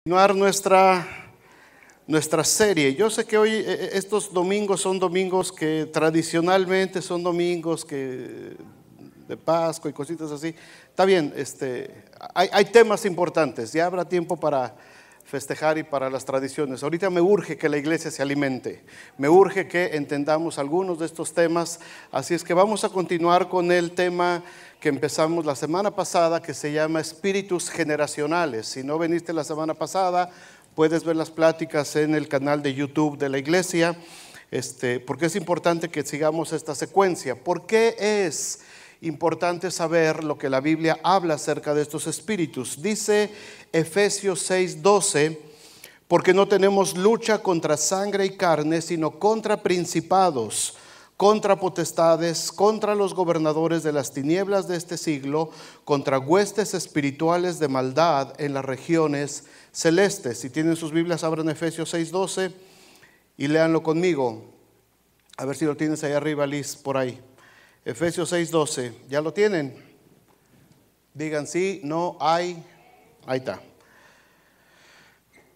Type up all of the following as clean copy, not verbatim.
Continuar nuestra serie. Yo sé que hoy estos domingos son domingos que tradicionalmente son domingos de Pascua y cositas así. Está bien, hay temas importantes, ya habrá tiempo para festejar y para las tradiciones. Ahorita me urge que la iglesia se alimente, me urge que entendamos algunos de estos temas, así es que vamos a continuar con el tema que empezamos la semana pasada, que se llama espíritus generacionales. Si no viniste la semana pasada, puedes ver las pláticas en el canal de YouTube de la iglesia, porque es importante que sigamos esta secuencia. ¿Por qué es importante saber lo que la Biblia habla acerca de estos espíritus? Dice Efesios 6:12, porque no tenemos lucha contra sangre y carne, sino contra principados, contra potestades, contra los gobernadores de las tinieblas de este siglo, contra huestes espirituales de maldad en las regiones celestes. Si tienen sus Biblias, abran Efesios 6:12 y léanlo conmigo. A ver si lo tienes ahí arriba, Liz, por ahí. Efesios 6:12, ¿ya lo tienen? Digan sí, no, hay. Ahí está.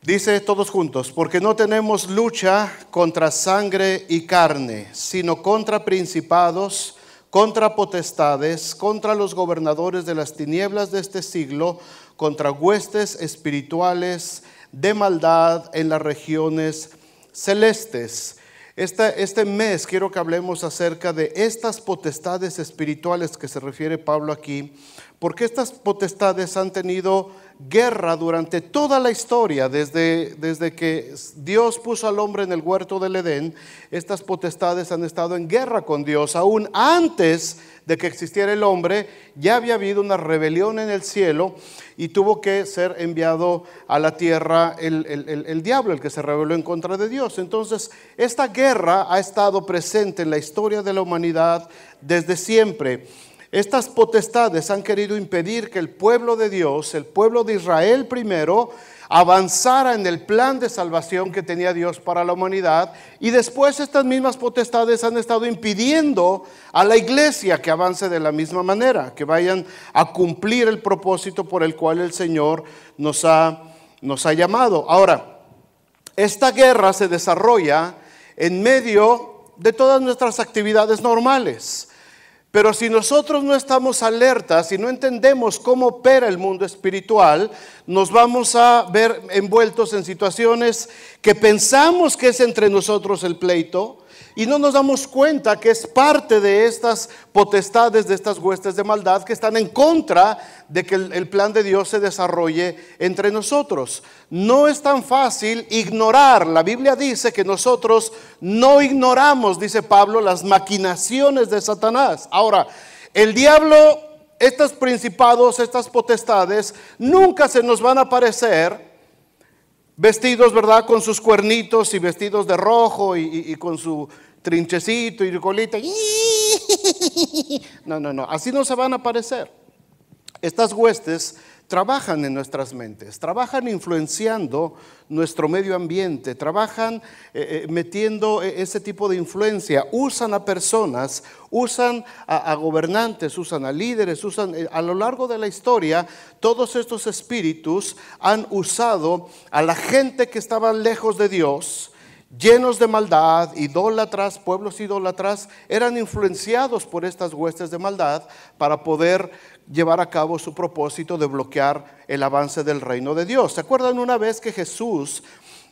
Dice todos juntos, porque no tenemos lucha contra sangre y carne, sino contra principados, contra potestades, contra los gobernadores de las tinieblas de este siglo, contra huestes espirituales de maldad en las regiones celestes. Este mes quiero que hablemos acerca de estas potestades espirituales que se refiere Pablo aquí, porque estas potestades han tenido guerra durante toda la historia, desde que Dios puso al hombre en el huerto del Edén. Estas potestades han estado en guerra con Dios. Aún antes de que existiera el hombre, ya había habido una rebelión en el cielo y tuvo que ser enviado a la tierra el diablo, el que se rebeló en contra de Dios. Entonces, esta guerra ha estado presente en la historia de la humanidad desde siempre. Estas potestades han querido impedir que el pueblo de Dios, el pueblo de Israel primero, avanzara en el plan de salvación que tenía Dios para la humanidad, y después estas mismas potestades han estado impidiendo a la iglesia que avance de la misma manera, que vayan a cumplir el propósito por el cual el Señor nos ha llamado. Ahora, esta guerra se desarrolla en medio de todas nuestras actividades normales. Pero si nosotros no estamos alertas y no entendemos cómo opera el mundo espiritual, nos vamos a ver envueltos en situaciones que pensamos que es entre nosotros el pleito y no nos damos cuenta que es parte de estas potestades, de estas huestes de maldad que están en contra de que el plan de Dios se desarrolle entre nosotros. No es tan fácil ignorar. La Biblia dice que nosotros no ignoramos, dice Pablo, las maquinaciones de Satanás. Ahora, el diablo, estos principados, estas potestades, nunca se nos van a aparecer vestidos, ¿verdad?, con sus cuernitos y vestidos de rojo y con su trinchecito y colita. No, así no se van a aparecer. Estas huestes trabajan en nuestras mentes, trabajan influenciando nuestro medio ambiente, trabajan metiendo ese tipo de influencia, usan a personas, usan a gobernantes, usan a líderes, usan a lo largo de la historia. Todos estos espíritus han usado a la gente que estaba lejos de Dios, llenos de maldad, idólatras, pueblos idólatras, eran influenciados por estas huestes de maldad para poder llevar a cabo su propósito de bloquear el avance del reino de Dios. ¿Se acuerdan una vez que Jesús,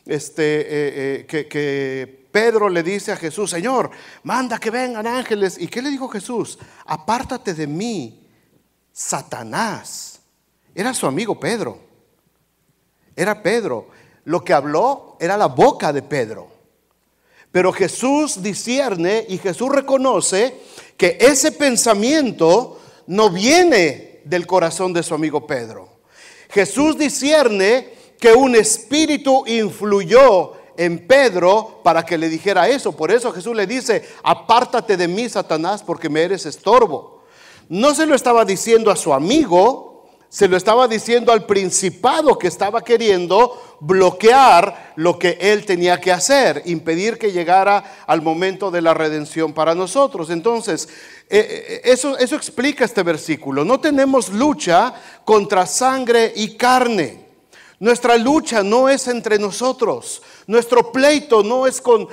que Pedro le dice a Jesús, Señor, manda que vengan ángeles? ¿Y qué le dijo Jesús? Apártate de mí, Satanás. Era su amigo Pedro. Era Pedro. Lo que habló era la boca de Pedro. Pero Jesús discierne y Jesús reconoce que ese pensamiento no viene del corazón de su amigo Pedro. Jesús discierne que un espíritu influyó en Pedro para que le dijera eso. Por eso Jesús le dice, apártate de mí, Satanás, porque me eres estorbo. No se lo estaba diciendo a su amigo, se lo estaba diciendo al principado que estaba queriendo bloquear lo que él tenía que hacer, impedir que llegara al momento de la redención para nosotros. Entonces, eso explica este versículo. No tenemos lucha contra sangre y carne. Nuestra lucha no es entre nosotros. Nuestro pleito no es con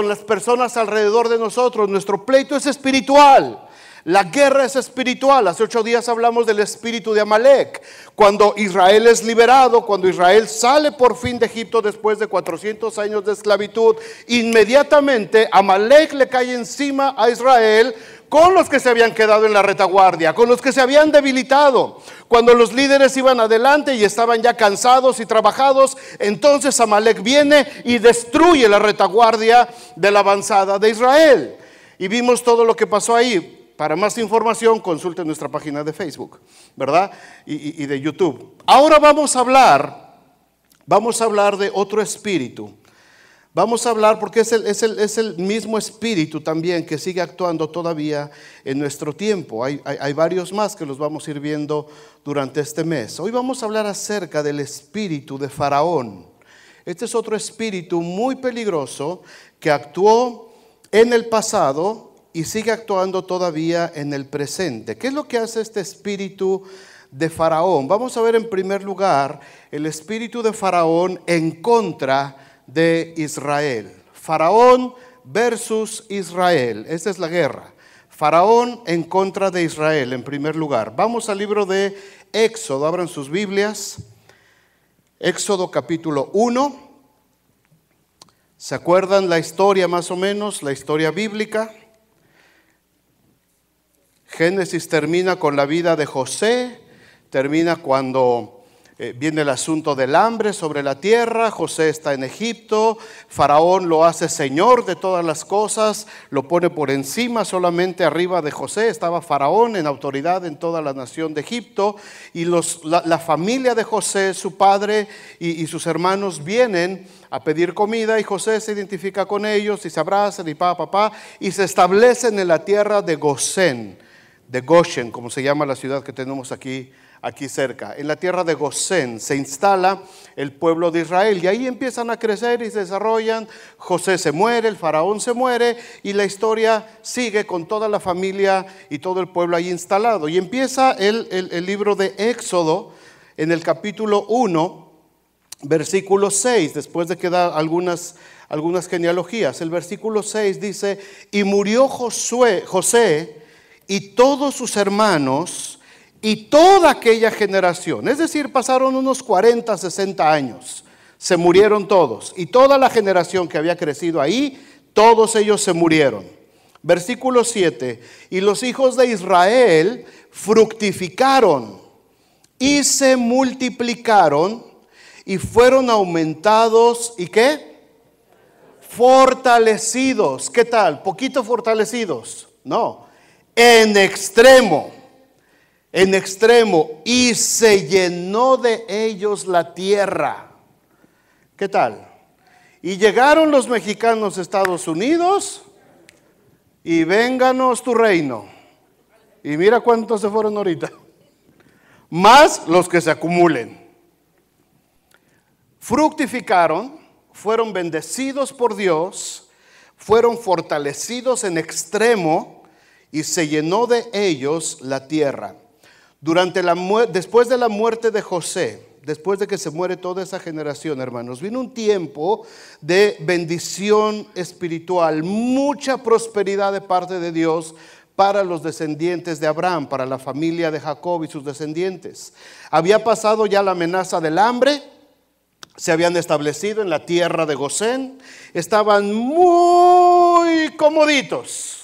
las personas alrededor de nosotros. Nuestro pleito es espiritual. La guerra es espiritual. Hace 8 días hablamos del espíritu de Amalek. Cuando Israel es liberado, cuando Israel sale por fin de Egipto después de 400 años de esclavitud, inmediatamente Amalek le cae encima a Israel con los que se habían quedado en la retaguardia, con los que se habían debilitado. Cuando los líderes iban adelante y estaban ya cansados y trabajados, entonces Amalek viene y destruye la retaguardia de la avanzada de Israel. Y vimos todo lo que pasó ahí. Para más información, consulte nuestra página de Facebook, ¿verdad? Y de YouTube. Ahora vamos a hablar de otro espíritu. Vamos a hablar porque es el mismo espíritu también que sigue actuando todavía en nuestro tiempo. Hay varios más que los vamos a ir viendo durante este mes. Hoy vamos a hablar acerca del espíritu de Faraón. Este es otro espíritu muy peligroso que actuó en el pasado y sigue actuando todavía en el presente. ¿Qué es lo que hace este espíritu de Faraón? Vamos a ver en primer lugar el espíritu de Faraón en contra de Israel. Faraón versus Israel. Esta es la guerra. Faraón en contra de Israel en primer lugar. Vamos al libro de Éxodo. Abran sus Biblias. Éxodo capítulo 1. ¿Se acuerdan la historia más o menos? La historia bíblica. Génesis termina con la vida de José. Termina cuando viene el asunto del hambre sobre la tierra. José está en Egipto. Faraón lo hace señor de todas las cosas. Lo pone por encima, solamente arriba de José estaba Faraón en autoridad en toda la nación de Egipto. Y la familia de José, su padre y sus hermanos vienen a pedir comida. Y José se identifica con ellos y se abrazan y papá. Y se establecen en la tierra de Gosén, de Goshen, como se llama la ciudad que tenemos aquí cerca. En la tierra de Gosén se instala el pueblo de Israel y ahí empiezan a crecer y se desarrollan. José se muere, el faraón se muere y la historia sigue con toda la familia y todo el pueblo ahí instalado. Y empieza el libro de Éxodo en el capítulo 1, versículo 6, después de que da algunas genealogías. El versículo 6 dice: y murió José y todos sus hermanos y toda aquella generación. Es decir, pasaron unos 40, 60 años. Se murieron todos. Y toda la generación que había crecido ahí, todos ellos se murieron. Versículo 7. Y los hijos de Israel fructificaron y se multiplicaron y fueron aumentados. ¿Y qué? Fortalecidos. ¿Qué tal? ¿Poquito fortalecidos? No. En extremo, y se llenó de ellos la tierra. ¿Qué tal? Y llegaron los mexicanos a Estados Unidos y vénganos tu reino. Y mira cuántos se fueron ahorita, más los que se acumulen. Fructificaron, fueron bendecidos por Dios, fueron fortalecidos en extremo y se llenó de ellos la tierra. Después de la muerte de José, después de que se muere toda esa generación, hermanos, vino un tiempo de bendición espiritual, mucha prosperidad de parte de Dios para los descendientes de Abraham, para la familia de Jacob y sus descendientes. Había pasado ya la amenaza del hambre, se habían establecido en la tierra de Gosén, estaban muy comoditos.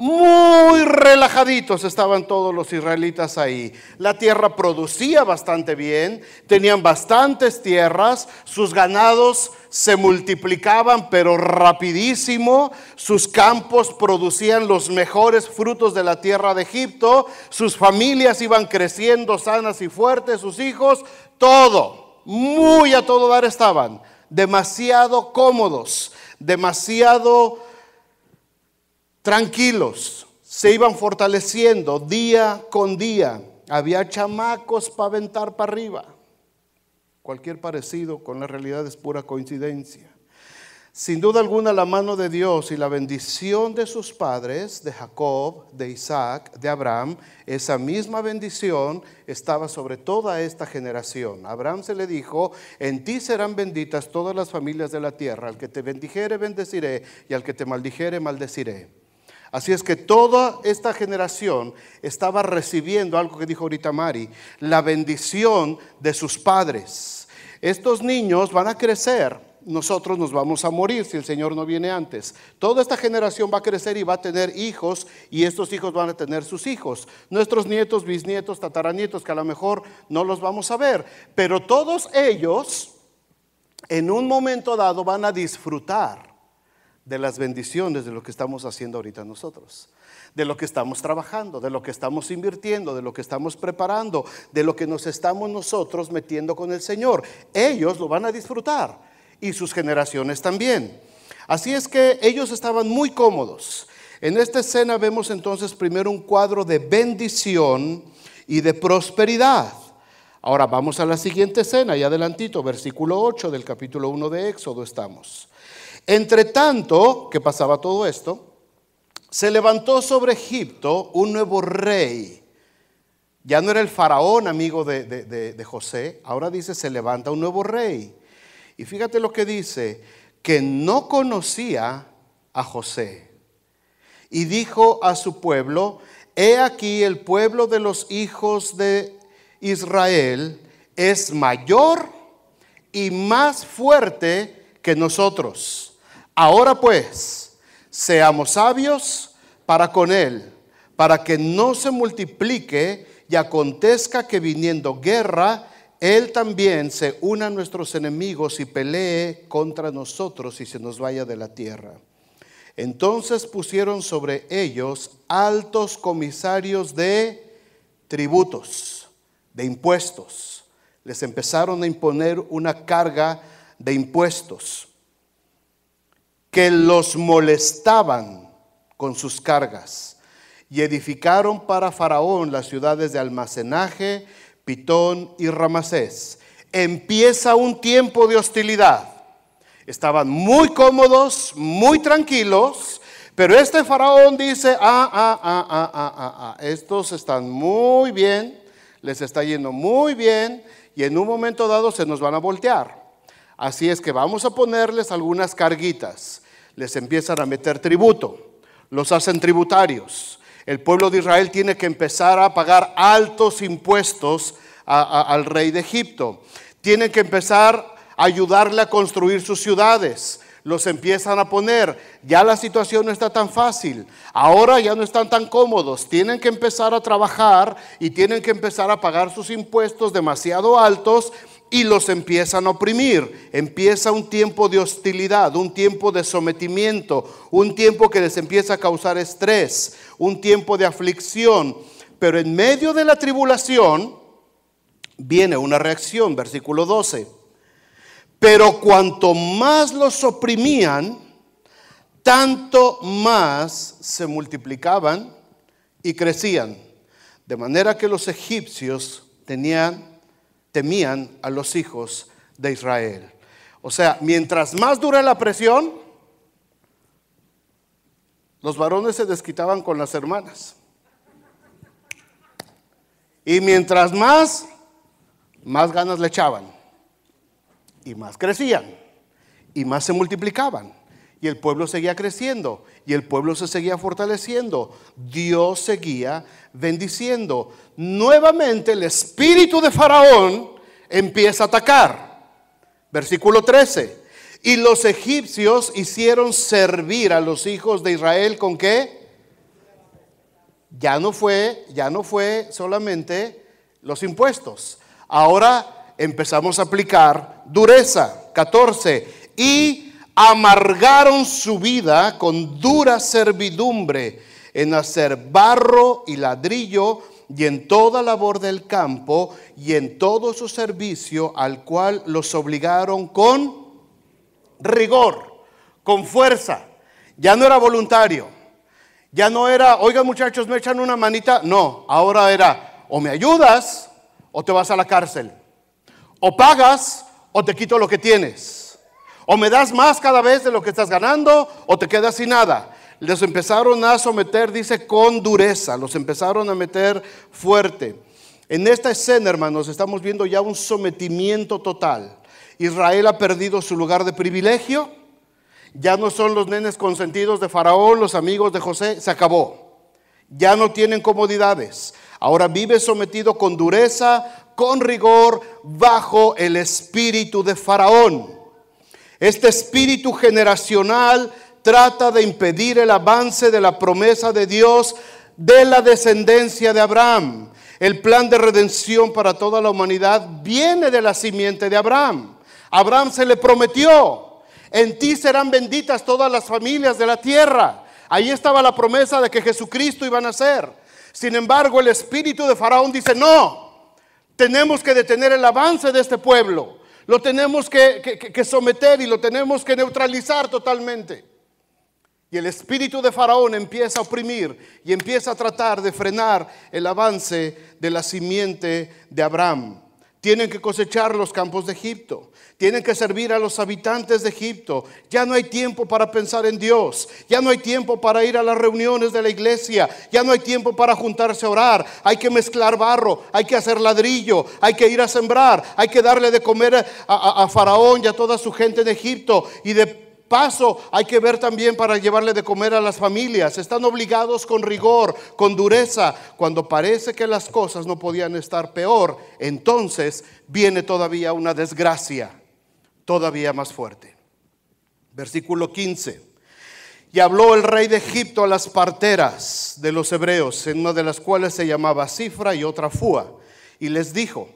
Muy relajaditos estaban todos los israelitas ahí. La tierra producía bastante bien, tenían bastantes tierras, sus ganados se multiplicaban pero rapidísimo, sus campos producían los mejores frutos de la tierra de Egipto, sus familias iban creciendo sanas y fuertes, sus hijos, todo, muy a todo dar estaban, demasiado cómodos, demasiado tranquilos, se iban fortaleciendo día con día. Había chamacos para aventar para arriba. Cualquier parecido con la realidad es pura coincidencia. Sin duda alguna, la mano de Dios y la bendición de sus padres, de Jacob, de Isaac, de Abraham, esa misma bendición estaba sobre toda esta generación. A Abraham se le dijo: en ti serán benditas todas las familias de la tierra. Al que te bendijere, bendeciré, y al que te maldijere, maldeciré. Así es que toda esta generación estaba recibiendo algo que dijo ahorita Mari, la bendición de sus padres. Estos niños van a crecer. Nosotros nos vamos a morir si el Señor no viene antes. Toda esta generación va a crecer y va a tener hijos, y estos hijos van a tener sus hijos, nuestros nietos, bisnietos, tataranietos, que a lo mejor no los vamos a ver, pero todos ellos en un momento dado van a disfrutar de las bendiciones de lo que estamos haciendo ahorita nosotros, de lo que estamos trabajando, de lo que estamos invirtiendo, de lo que estamos preparando, de lo que nos estamos nosotros metiendo con el Señor. Ellos lo van a disfrutar, y sus generaciones también. Así es que ellos estaban muy cómodos. En esta escena vemos entonces primero un cuadro de bendición y de prosperidad. Ahora vamos a la siguiente escena, ya adelantito, versículo 8 del capítulo 1 de Éxodo estamos. Entre tanto que pasaba todo esto, se levantó sobre Egipto un nuevo rey. Ya no era el faraón amigo de José, ahora dice se levanta un nuevo rey. Y fíjate lo que dice, que no conocía a José. Y dijo a su pueblo: he aquí el pueblo de los hijos de Israel es mayor y más fuerte que nosotros. Ahora pues, seamos sabios para con él, para que no se multiplique y acontezca que viniendo guerra, él también se una a nuestros enemigos y pelee contra nosotros y se nos vaya de la tierra. Entonces pusieron sobre ellos altos comisarios de tributos, de impuestos. Les empezaron a imponer una carga de impuestos que los molestaban con sus cargas. Y edificaron para Faraón las ciudades de almacenaje, Pitón y Ramasés. Empieza un tiempo de hostilidad. Estaban muy cómodos, muy tranquilos, pero este faraón dice: estos están muy bien, les está yendo muy bien, y en un momento dado se nos van a voltear. Así es que vamos a ponerles algunas carguitas. Les empiezan a meter tributo, los hacen tributarios. El pueblo de Israel tiene que empezar a pagar altos impuestos al rey de Egipto. Tienen que empezar a ayudarle a construir sus ciudades. Los empiezan a poner. Ya la situación no está tan fácil. Ahora ya no están tan cómodos. Tienen que empezar a trabajar y tienen que empezar a pagar sus impuestos demasiado altos, y los empiezan a oprimir. Empieza un tiempo de hostilidad, un tiempo de sometimiento, un tiempo que les empieza a causar estrés, un tiempo de aflicción. Pero en medio de la tribulación viene una reacción, versículo 12. Pero cuanto más los oprimían, tanto más se multiplicaban y crecían. De manera que los egipcios temían a los hijos de Israel. O sea, mientras más dura la presión, los varones se desquitaban con las hermanas. Y mientras más ganas le echaban. Y más crecían. Y más se multiplicaban. Y el pueblo seguía creciendo. Y el pueblo se seguía fortaleciendo. Dios seguía bendiciendo. Nuevamente el espíritu de Faraón empieza a atacar. Versículo 13. Y los egipcios hicieron servir a los hijos de Israel ¿con qué? Ya no fue solamente los impuestos. Ahora empezamos a aplicar dureza. 14. Y amargaron su vida con dura servidumbre en hacer barro y ladrillo y en toda labor del campo y en todo su servicio, al cual los obligaron con rigor, con fuerza. Ya no era voluntario, ya no era: oigan muchachos, me echan una manita. No, ahora era: o me ayudas o te vas a la cárcel, o pagas o te quito lo que tienes, O me das más cada vez de lo que estás ganando, o te quedas sin nada. Les empezaron a someter, dice, con dureza. Los empezaron a meter fuerte. En esta escena, hermanos, estamos viendo ya un sometimiento total. Israel ha perdido su lugar de privilegio. Ya no son los nenes consentidos de Faraón, los amigos de José. Se acabó. Ya no tienen comodidades. Ahora vive sometido con dureza, con rigor, bajo el espíritu de Faraón. Este espíritu generacional trata de impedir el avance de la promesa de Dios de la descendencia de Abraham. El plan de redención para toda la humanidad viene de la simiente de Abraham. Abraham se le prometió: en ti serán benditas todas las familias de la tierra. Ahí estaba la promesa de que Jesucristo iba a nacer. Sin embargo, el espíritu de Faraón dice: no, tenemos que detener el avance de este pueblo. Lo tenemos que someter y lo tenemos que neutralizar totalmente. Y el espíritu de Faraón empieza a oprimir y empieza a tratar de frenar el avance de la simiente de Abraham. Tienen que cosechar los campos de Egipto. Tienen que servir a los habitantes de Egipto. Ya no hay tiempo para pensar en Dios. Ya no hay tiempo para ir a las reuniones de la iglesia. Ya no hay tiempo para juntarse a orar. Hay que mezclar barro. Hay que hacer ladrillo. Hay que ir a sembrar. Hay que darle de comer a Faraón y a toda su gente en Egipto. Y de paso hay que ver también para llevarle de comer a las familias. Están obligados con rigor, con dureza. Cuando parece que las cosas no podían estar peor, entonces viene todavía una desgracia todavía más fuerte. Versículo 15. Y habló el rey de Egipto a las parteras de los hebreos, en una de las cuales se llamaba Cifra y otra Fúa, y les dijo: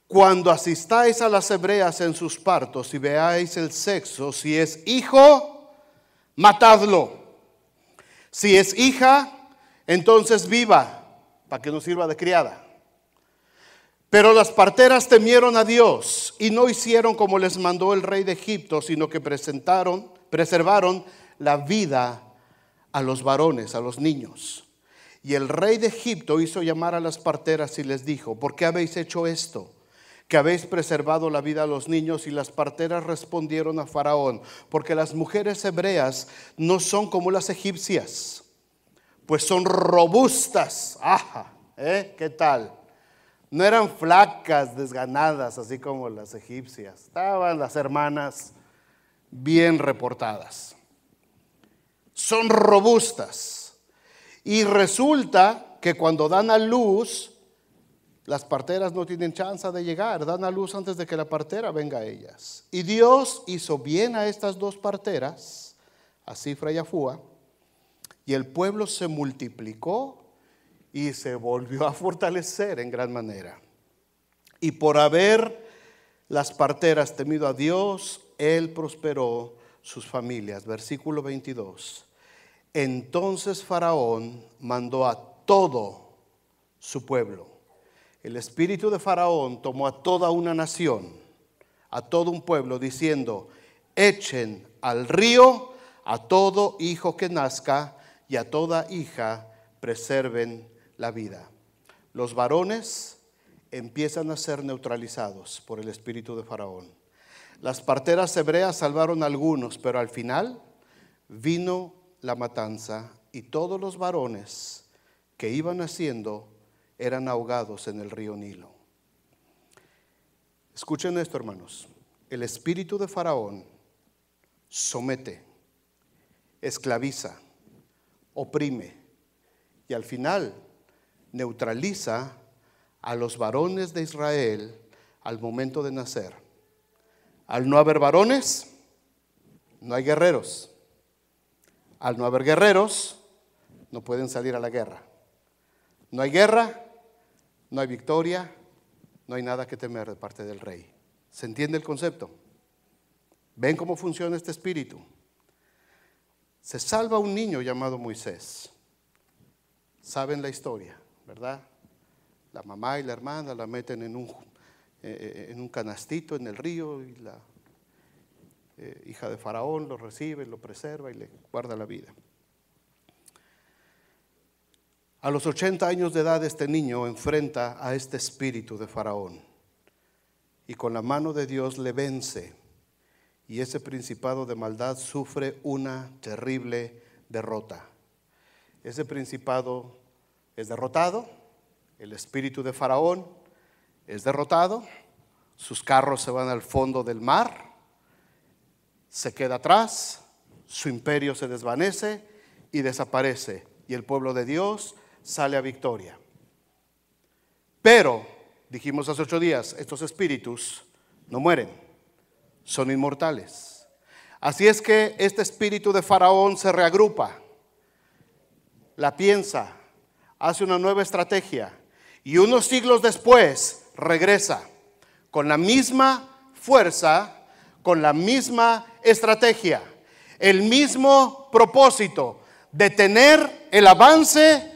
cuando asistáis a las hebreas en sus partos y veáis el sexo, si es hijo, matadlo. Si es hija, entonces viva, para que nos sirva de criada. Pero las parteras temieron a Dios y no hicieron como les mandó el rey de Egipto, sino que preservaron la vida a los varones, a los niños. Y el rey de Egipto hizo llamar a las parteras y les dijo: ¿por qué habéis hecho esto? Que habéis preservado la vida a los niños. Y las parteras respondieron a Faraón: porque las mujeres hebreas no son como las egipcias, pues son robustas. Ajá, ¿qué tal? No eran flacas, desganadas, así como las egipcias. Estaban las hermanas bien reportadas. Son robustas. Y resulta que cuando dan a luz, las parteras no tienen chance de llegar. Dan a luz antes de que la partera venga a ellas. Y Dios hizo bien a estas dos parteras, a Cifra y a Fúa, y el pueblo se multiplicó y se volvió a fortalecer en gran manera. Y por haber las parteras temido a Dios, Él prosperó sus familias. Versículo 22. Entonces Faraón mandó a todo su pueblo. El espíritu de Faraón tomó a toda una nación, a todo un pueblo, diciendo: echen al río a todo hijo que nazca y a toda hija preserven la vida. Los varones empiezan a ser neutralizados por el espíritu de Faraón. Las parteras hebreas salvaron a algunos, pero al final vino la matanza y todos los varones que iban naciendo eran ahogados en el río Nilo. Escuchen esto, hermanos. El espíritu de Faraón somete, esclaviza, oprime y al final neutraliza a los varones de Israel al momento de nacer. Al no haber varones, no hay guerreros. Al no haber guerreros, no pueden salir a la guerra. No hay guerra, no hay victoria, no hay nada que temer de parte del rey. ¿Se entiende el concepto? ¿Ven cómo funciona este espíritu? Se salva un niño llamado Moisés. ¿Saben la historia, verdad? La mamá y la hermana la meten en un canastito en el río y la hija de Faraón lo recibe, lo preserva y le guarda la vida. A los 80 años de edad este niño enfrenta a este espíritu de Faraón y con la mano de Dios le vence y ese principado de maldad sufre una terrible derrota. Ese principado es derrotado, el espíritu de Faraón es derrotado, sus carros se van al fondo del mar, se queda atrás, su imperio se desvanece y desaparece, y el pueblo de Dios sale a victoria. Pero, dijimos hace 8 días, estos espíritus no mueren, son inmortales. Así es que este espíritu de Faraón se reagrupa, la piensa, hace una nueva estrategia y unos siglos después regresa con la misma fuerza, con la misma estrategia, el mismo propósito: detener el avance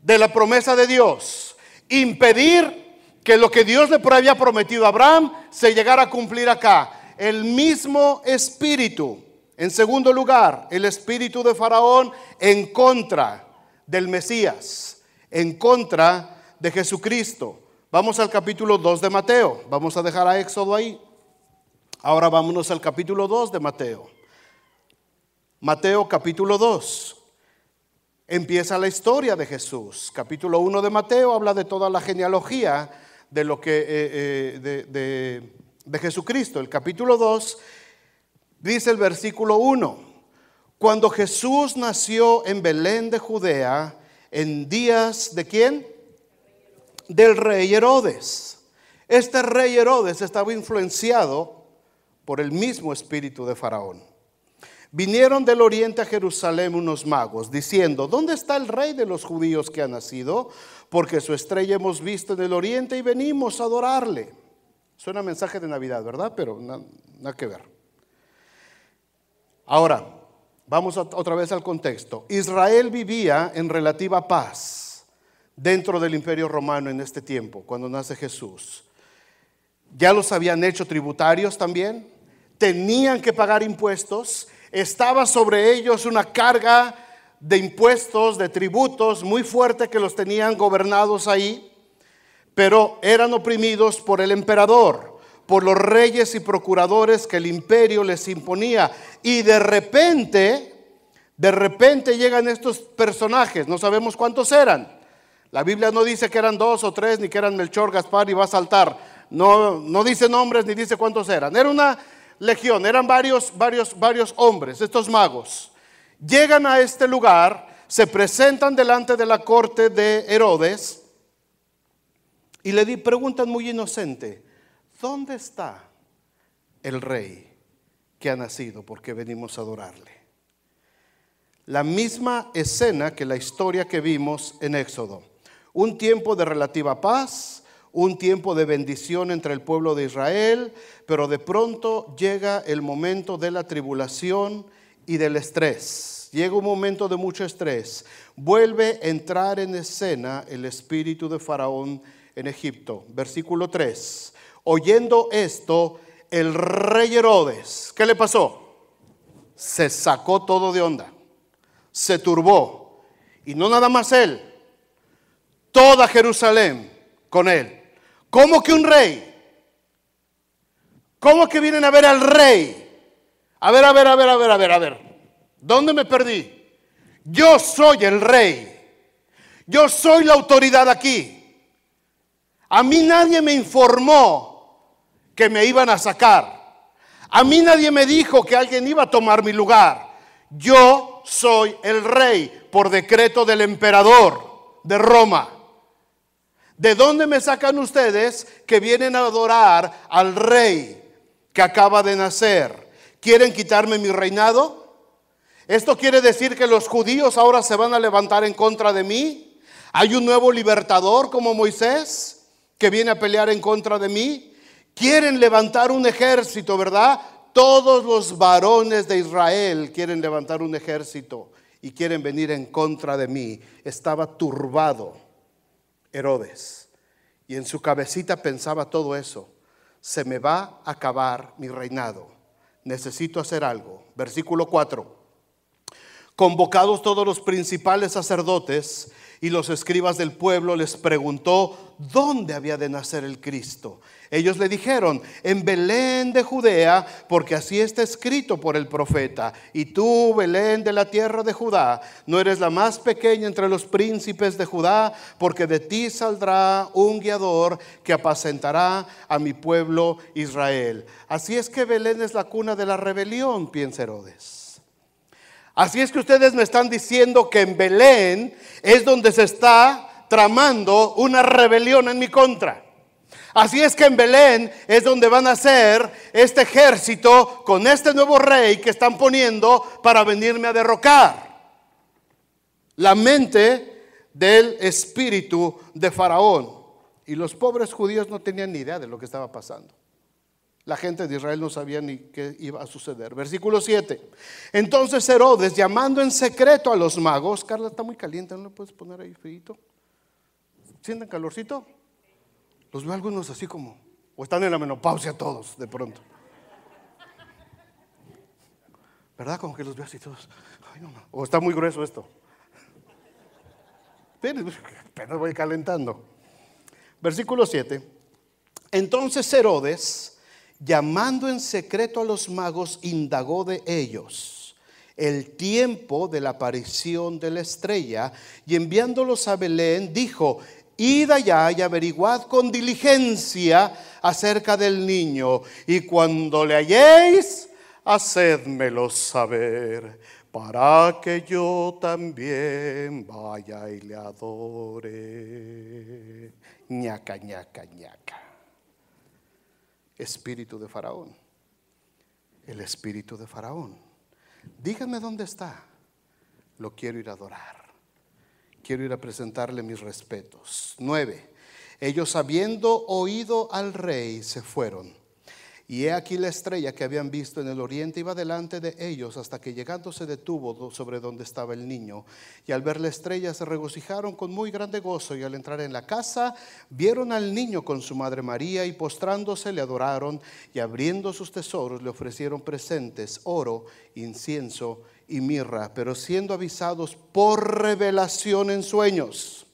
de la promesa de Dios, impedir que lo que Dios le había prometido a Abraham se llegara a cumplir acá. El mismo espíritu. En segundo lugar, el espíritu de Faraón en contra del Mesías, en contra de Jesucristo. Vamos al capítulo 2 de Mateo. Vamos a dejar a Éxodo ahí. Ahora vámonos al capítulo 2 de Mateo. Mateo capítulo 2. Empieza la historia de Jesús. Capítulo 1 de Mateo habla de toda la genealogía de lo que de Jesucristo. El capítulo 2 dice el versículo 1: cuando Jesús nació en Belén de Judea, en días ¿de quién? Del rey Herodes. Este rey Herodes estaba influenciado por el mismo espíritu de Faraón. Vinieron del oriente a Jerusalén unos magos, diciendo: ¿dónde está el rey de los judíos que ha nacido? Porque su estrella hemos visto en el oriente y venimos a adorarle. Suena mensaje de Navidad, ¿verdad? Pero nada que ver. Ahora, vamos otra vez al contexto. Israel vivía en relativa paz dentro del Imperio Romano en este tiempo, cuando nace Jesús. Ya los habían hecho tributarios también, tenían que pagar impuestos, estaba sobre ellos una carga de impuestos, de tributos muy fuerte que los tenían gobernados ahí, pero eran oprimidos por el emperador, por los reyes y procuradores que el imperio les imponía. Y de repente llegan estos personajes, no sabemos cuántos eran. La Biblia no dice que eran 2 o 3, ni que eran Melchor, Gaspar y Baltasar. No dice nombres ni dice cuántos eran. Era una legión, eran varios hombres, estos magos. Llegan a este lugar, se presentan delante de la corte de Herodes y le preguntan muy inocente: ¿dónde está el rey que ha nacido? Porque venimos a adorarle. La misma escena que la historia que vimos en Éxodo. Un tiempo de relativa paz, un tiempo de bendición entre el pueblo de Israel, pero de pronto llega el momento de la tribulación y del estrés. Llega un momento de mucho estrés. Vuelve a entrar en escena el espíritu de Faraón en Egipto. Versículo 3. Oyendo esto, el rey Herodes, ¿qué le pasó? Se sacó todo de onda, se turbó. Y no nada más él, toda Jerusalén con él. ¿Cómo que un rey? ¿Cómo que vienen a ver al rey? A ver. ¿Dónde me perdí? Yo soy el rey. Yo soy la autoridad aquí. A mí nadie me informó que me iban a sacar. A mí nadie me dijo que alguien iba a tomar mi lugar. Yo soy el rey por decreto del emperador de Roma. ¿De dónde me sacan ustedes que vienen a adorar al rey que acaba de nacer? ¿Quieren quitarme mi reinado? ¿Esto quiere decir que los judíos ahora se van a levantar en contra de mí? ¿Hay un nuevo libertador como Moisés que viene a pelear en contra de mí? Quieren levantar un ejército, ¿verdad? Todos los varones de Israel quieren levantar un ejército y quieren venir en contra de mí. Estaba turbado Herodes y en su cabecita pensaba todo eso: se me va a acabar mi reinado, necesito hacer algo. Versículo 4: convocados todos los principales sacerdotes Y los escribas del pueblo les preguntó dónde había de nacer el Cristo. Ellos le dijeron: en Belén de Judea, porque así está escrito por el profeta. Y tú, Belén de la tierra de Judá, no eres la más pequeña entre los príncipes de Judá, porque de ti saldrá un guiador que apacentará a mi pueblo Israel. Así es que Belén es la cuna de la rebelión, piensa Herodes. Así es que ustedes me están diciendo que en Belén es donde se está tramando una rebelión en mi contra. Así es que en Belén es donde van a ser este ejército con este nuevo rey que están poniendo para venirme a derrocar. La mente del espíritu de Faraón. Y los pobres judíos no tenían ni idea de lo que estaba pasando. La gente de Israel no sabía ni qué iba a suceder. Versículo 7. Entonces Herodes, llamando en secreto a los magos. Carla, está muy caliente, ¿no le puedes poner ahí frío? ¿Sienten calorcito? Los veo algunos así como, o están en la menopausia todos de pronto. ¿Verdad? Como que los veo así todos. Ay, no. O está muy grueso esto. Apenas voy calentando. Versículo 7. Entonces Herodes, llamando en secreto a los magos, indagó de ellos el tiempo de la aparición de la estrella, y enviándolos a Belén dijo: id allá y averiguad con diligencia acerca del niño, y cuando le halléis, hacédmelo saber, para que yo también vaya y le adore. Ñaca, ñaca, ñaca. Espíritu de Faraón. El espíritu de Faraón. Díganme dónde está. Lo quiero ir a adorar. Quiero ir a presentarle mis respetos. 9. Ellos, habiendo oído al rey, se fueron. Y he aquí la estrella que habían visto en el oriente iba delante de ellos, hasta que llegando se detuvo sobre donde estaba el niño. Y al ver la estrella se regocijaron con muy grande gozo. Y al entrar en la casa vieron al niño con su madre María, y postrándose le adoraron, y abriendo sus tesoros le ofrecieron presentes: oro, incienso y mirra. Pero siendo avisados por revelación en sueños,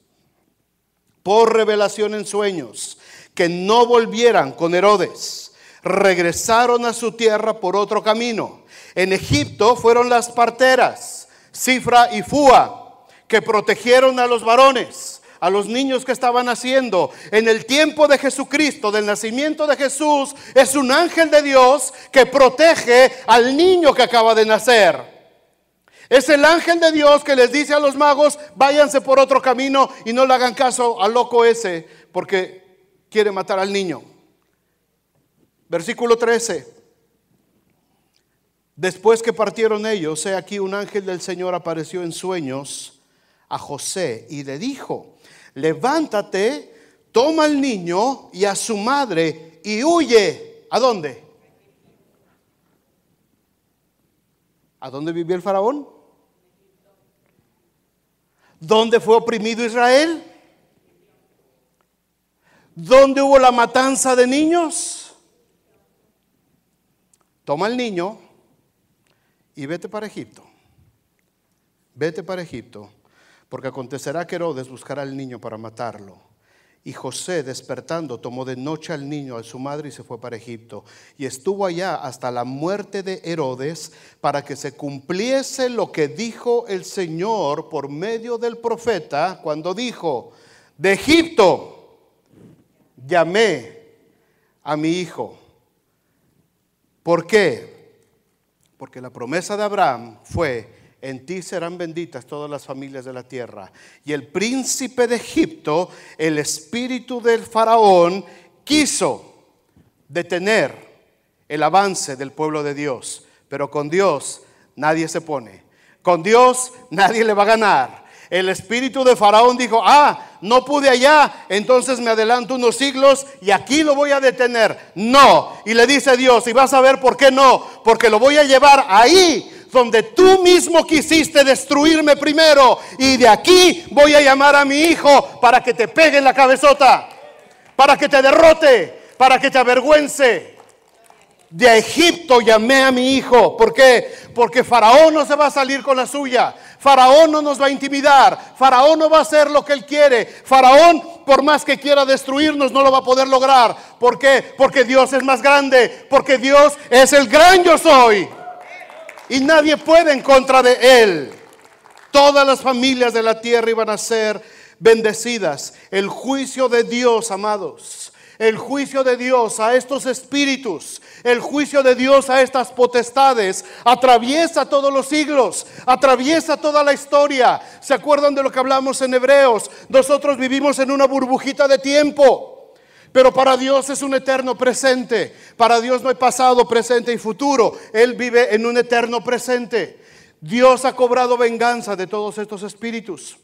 que no volvieran con Herodes, regresaron a su tierra por otro camino. En Egipto fueron las parteras Cifra y Fua, que protegieron a los varones, a los niños que estaban naciendo. En el tiempo de Jesucristo, del nacimiento de Jesús, es un ángel de Dios que protege al niño que acaba de nacer. Es el ángel de Dios que les dice a los magos: váyanse por otro camino y no le hagan caso al loco ese, porque quiere matar al niño. Versículo 13. Después que partieron ellos, he aquí un ángel del Señor apareció en sueños a José y le dijo: levántate, toma al niño y a su madre y huye. ¿A dónde? ¿A dónde vivió el faraón? ¿Dónde fue oprimido Israel? ¿Dónde hubo la matanza de niños? Toma al niño y vete para Egipto. Vete para Egipto, porque acontecerá que Herodes buscará al niño para matarlo. Y José, despertando, tomó de noche al niño, a su madre, y se fue para Egipto. Y estuvo allá hasta la muerte de Herodes, para que se cumpliese lo que dijo el Señor por medio del profeta, cuando dijo: de Egipto llamé a mi hijo. ¿Por qué? Porque la promesa de Abraham fue: en ti serán benditas todas las familias de la tierra. Y el príncipe de Egipto, el espíritu del faraón, quiso detener el avance del pueblo de Dios. Pero con Dios nadie se pone. Con Dios nadie le va a ganar. El espíritu de faraón dijo: no pude allá, entonces me adelanto unos siglos y aquí lo voy a detener. No. Y le dice Dios: y vas a ver por qué no, porque lo voy a llevar ahí donde tú mismo quisiste destruirme primero, y de aquí voy a llamar a mi hijo para que te pegue en la cabezota, para que te derrote, para que te avergüence. De Egipto llamé a mi hijo. ¿Por qué? Porque Faraón no se va a salir con la suya. Faraón no nos va a intimidar. Faraón no va a hacer lo que él quiere. Faraón, por más que quiera destruirnos, no lo va a poder lograr. ¿Por qué? Porque Dios es más grande. Porque Dios es el gran yo soy. Y nadie puede en contra de él. Todas las familias de la tierra iban a ser bendecidas. El juicio de Dios, amados, el juicio de Dios a estos espíritus, el juicio de Dios a estas potestades, atraviesa todos los siglos, atraviesa toda la historia. ¿Se acuerdan de lo que hablamos en Hebreos? Nosotros vivimos en una burbujita de tiempo, pero para Dios es un eterno presente. Para Dios no hay pasado, presente y futuro. Él vive en un eterno presente. Dios ha cobrado venganza de todos estos espíritus.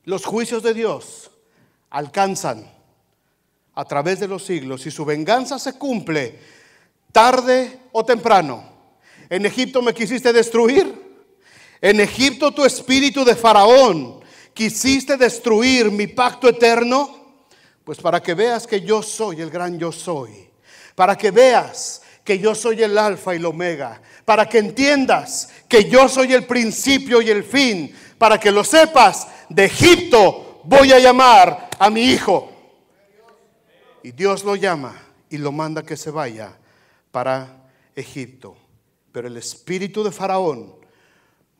Los juicios de Dios alcanzan a través de los siglos y su venganza se cumple tarde o temprano. En Egipto me quisiste destruir. En Egipto tu espíritu de Faraón quisiste destruir mi pacto eterno. Pues para que veas que yo soy el gran yo soy. Para que veas que yo soy el alfa y el omega. Para que entiendas que yo soy el principio y el fin. Para que lo sepas, de Egipto voy a llamar a mi hijo. Y Dios lo llama y lo manda que se vaya para Egipto. Pero el espíritu de Faraón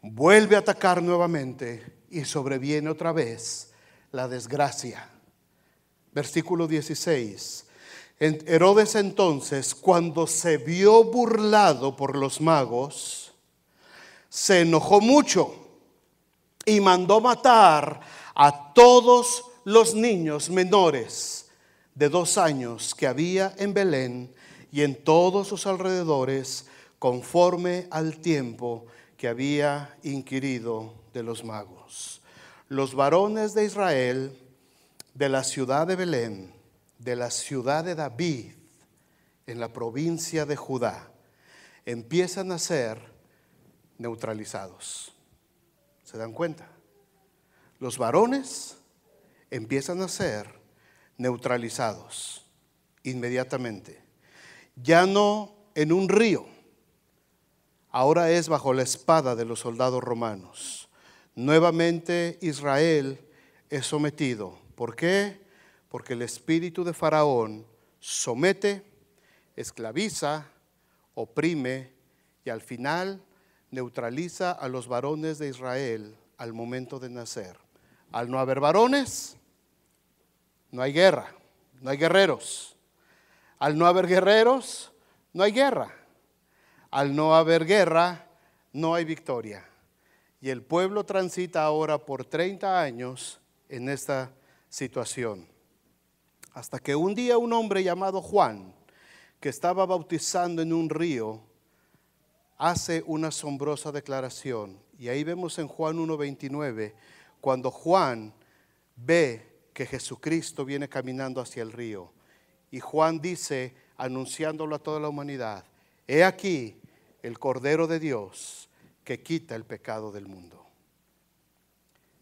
vuelve a atacar nuevamente y sobreviene otra vez la desgracia. Versículo 16. Herodes entonces, cuando se vio burlado por los magos, se enojó mucho y mandó matar a todos los niños menores de 2 años que había en Belén y en todos sus alrededores, conforme al tiempo que había inquirido de los magos. Los varones de Israel, de la ciudad de Belén, de la ciudad de David, en la provincia de Judá, empiezan a ser neutralizados. ¿Se dan cuenta? Los varones empiezan a ser neutralizados inmediatamente. Ya no en un río, ahora es bajo la espada de los soldados romanos. Nuevamente Israel es sometido. ¿Por qué? Porque el espíritu de Faraón somete, esclaviza, oprime y al final neutraliza a los varones de Israel al momento de nacer. Al no haber varones, no hay guerra, no hay guerreros. Al no haber guerreros, no hay guerra. Al no haber guerra, no hay victoria. Y el pueblo transita ahora por 30 años en esta situación. Hasta que un día un hombre llamado Juan, que estaba bautizando en un río, hace una asombrosa declaración. Y ahí vemos en Juan 1:29, cuando Juan ve que Jesucristo viene caminando hacia el río. Y Juan dice, anunciándolo a toda la humanidad: he aquí el Cordero de Dios que quita el pecado del mundo.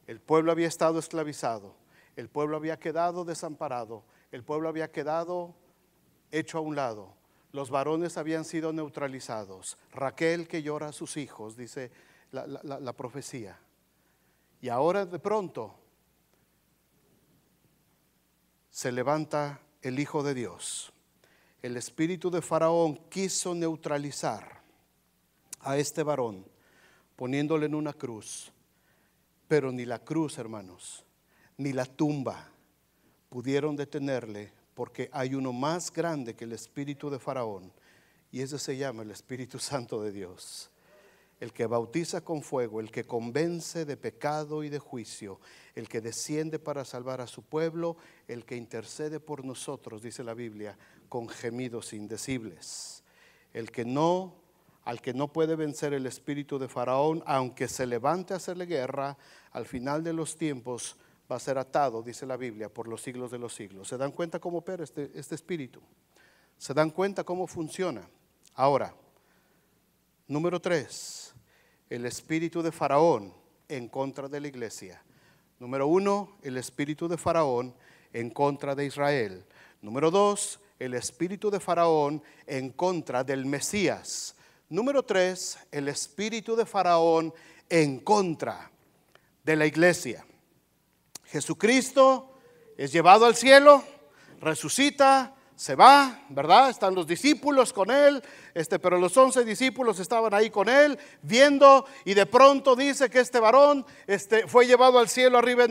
El pueblo había estado esclavizado, el pueblo había quedado desamparado, el pueblo había quedado hecho a un lado. Los varones habían sido neutralizados. Raquel que llora a sus hijos, dice la profecía. Y ahora de pronto se levanta el Hijo de Dios. El espíritu de Faraón quiso neutralizar a este varón poniéndole en una cruz. Pero ni la cruz, hermanos, ni la tumba pudieron detenerle, porque hay uno más grande que el espíritu de Faraón, y ese se llama el Espíritu Santo de Dios. El que bautiza con fuego, el que convence de pecado y de juicio, el que desciende para salvar a su pueblo, el que intercede por nosotros, dice la Biblia, con gemidos indecibles. Al que no puede vencer el espíritu de Faraón, aunque se levante a hacerle guerra, al final de los tiempos va a ser atado, dice la Biblia, por los siglos de los siglos. ¿Se dan cuenta cómo opera este espíritu? ¿Se dan cuenta cómo funciona? Ahora, número 3, el espíritu de Faraón en contra de la iglesia. Número 1, el espíritu de Faraón en contra de Israel. Número 2, el espíritu de Faraón en contra del Mesías. Número 3, el espíritu de Faraón en contra de la iglesia. Jesucristo es llevado al cielo, resucita, se va, ¿verdad? Están los discípulos con él, pero los 11 discípulos estaban ahí con él, viendo, y de pronto dice que este varón fue llevado al cielo arriba,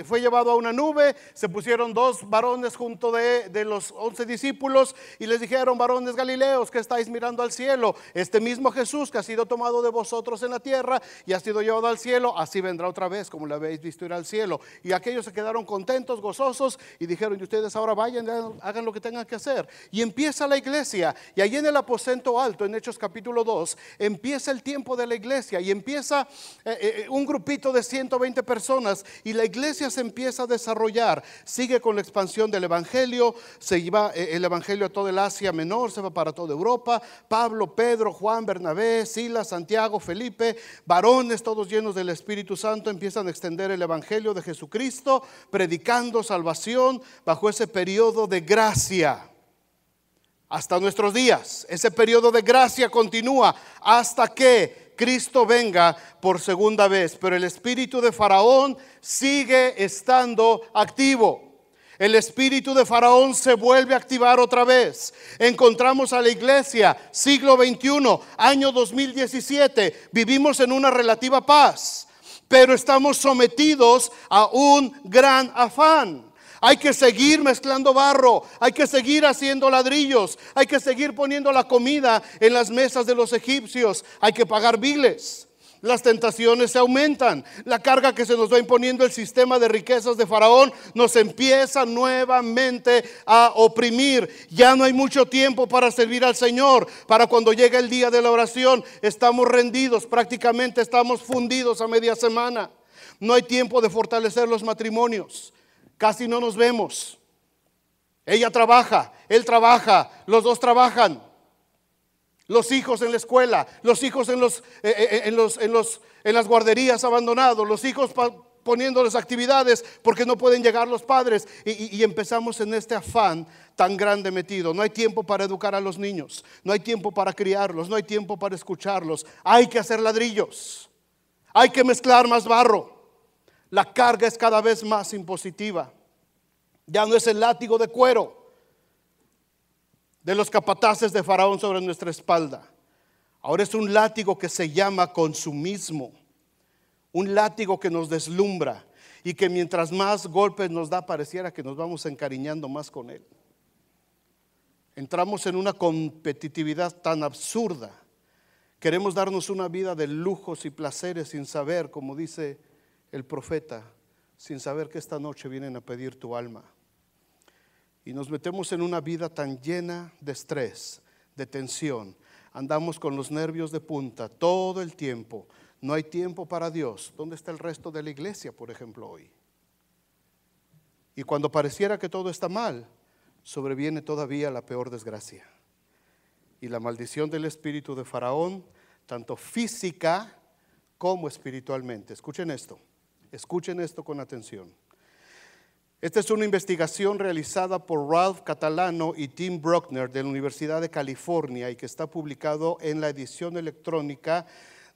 fue llevado a una nube. Se pusieron 2 varones junto de los 11 discípulos y les dijeron: varones galileos, que estáis mirando al cielo, este mismo Jesús que ha sido tomado de vosotros en la tierra y ha sido llevado al cielo, así vendrá otra vez como lo habéis visto ir al cielo. Y aquellos se quedaron contentos, gozosos, y dijeron: y ustedes ahora vayan, hagan lo que tengan que hacer. Y empieza la iglesia, y allí en el aposento alto, en Hechos capítulo 2, empieza el tiempo de la iglesia, y empieza un grupito de 120 personas, y la iglesia se empieza a desarrollar. Sigue con la expansión del evangelio, se lleva el evangelio a toda el Asia Menor, se va para toda Europa. Pablo, Pedro, Juan, Bernabé, Silas, Santiago, Felipe, varones todos llenos del Espíritu Santo, empiezan a extender el evangelio de Jesucristo, predicando salvación bajo ese periodo de gracia hasta nuestros días. Ese periodo de gracia continúa hasta que Cristo venga por segunda vez, pero el espíritu de Faraón sigue estando activo. El espíritu de Faraón se vuelve a activar otra vez. Encontramos a la iglesia, siglo XXI, año 2017. Vivimos en una relativa paz, pero estamos sometidos a un gran afán. Hay que seguir mezclando barro, hay que seguir haciendo ladrillos, hay que seguir poniendo la comida en las mesas de los egipcios, hay que pagar biles. Las tentaciones se aumentan, la carga que se nos va imponiendo el sistema de riquezas de Faraón nos empieza nuevamente a oprimir. Ya no hay mucho tiempo para servir al Señor. Para cuando llega el día de la oración estamos rendidos, prácticamente estamos fundidos a media semana. No hay tiempo de fortalecer los matrimonios. Casi no nos vemos. Ella trabaja, él trabaja, los dos trabajan. Los hijos en la escuela, los hijos en las guarderías abandonados, los hijos poniéndoles actividades porque no pueden llegar los padres. Y empezamos en este afán tan grande metido. No hay tiempo para educar a los niños, no hay tiempo para criarlos, no hay tiempo para escucharlos. Hay que hacer ladrillos, hay que mezclar más barro. La carga es cada vez más impositiva. Ya no es el látigo de cuero de los capataces de Faraón sobre nuestra espalda. Ahora es un látigo que se llama consumismo. Un látigo que nos deslumbra y que mientras más golpes nos da, pareciera que nos vamos encariñando más con él. Entramos en una competitividad tan absurda. Queremos darnos una vida de lujos y placeres sin saber, como dice el profeta, sin saber que esta noche vienen a pedir tu alma. Y nos metemos en una vida tan llena de estrés, de tensión. Andamos con los nervios de punta todo el tiempo. No hay tiempo para Dios. ¿Dónde está el resto de la iglesia, por ejemplo, hoy? Y cuando pareciera que todo está mal, sobreviene todavía la peor desgracia. Y la maldición del espíritu de Faraón, tanto física como espiritualmente. Escuchen esto con atención. Esta es una investigación realizada por Ralph Catalano y Tim Bruckner de la Universidad de California y que está publicado en la edición electrónica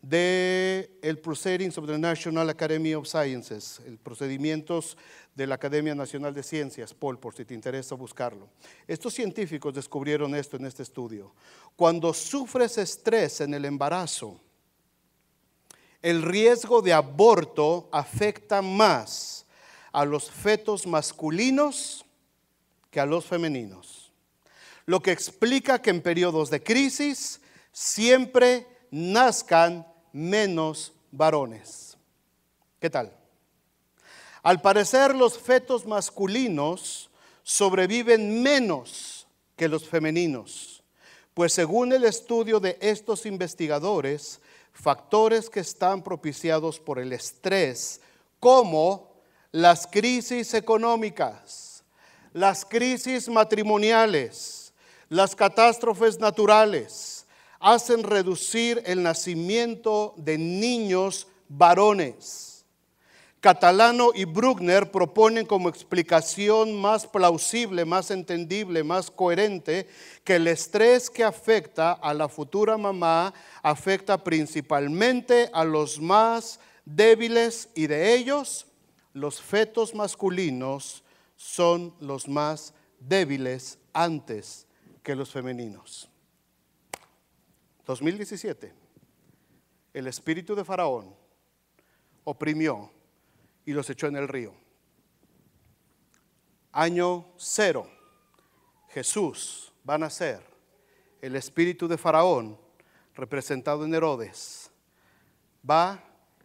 de el Proceedings of the National Academy of Sciences, el procedimientos de la Academia Nacional de Ciencias, Paul, por si te interesa buscarlo. Estos científicos descubrieron esto en este estudio. Cuando sufres estrés en el embarazo, el riesgo de aborto afecta más a los fetos masculinos que a los femeninos, lo que explica que en periodos de crisis siempre nazcan menos varones. ¿Qué tal? Al parecer los fetos masculinos sobreviven menos que los femeninos, pues según el estudio de estos investigadores, factores que están propiciados por el estrés, como las crisis económicas, las crisis matrimoniales, las catástrofes naturales, hacen reducir el nacimiento de niños varones. Catalano y Bruckner proponen como explicación más plausible, más entendible, más coherente, que el estrés que afecta a la futura mamá afecta principalmente a los más débiles, y de ellos los fetos masculinos son los más débiles antes que los femeninos. 2017, el espíritu de Faraón oprimió y los echó en el río. Año 0, Jesús va a nacer. El espíritu de Faraón, representado en Herodes, va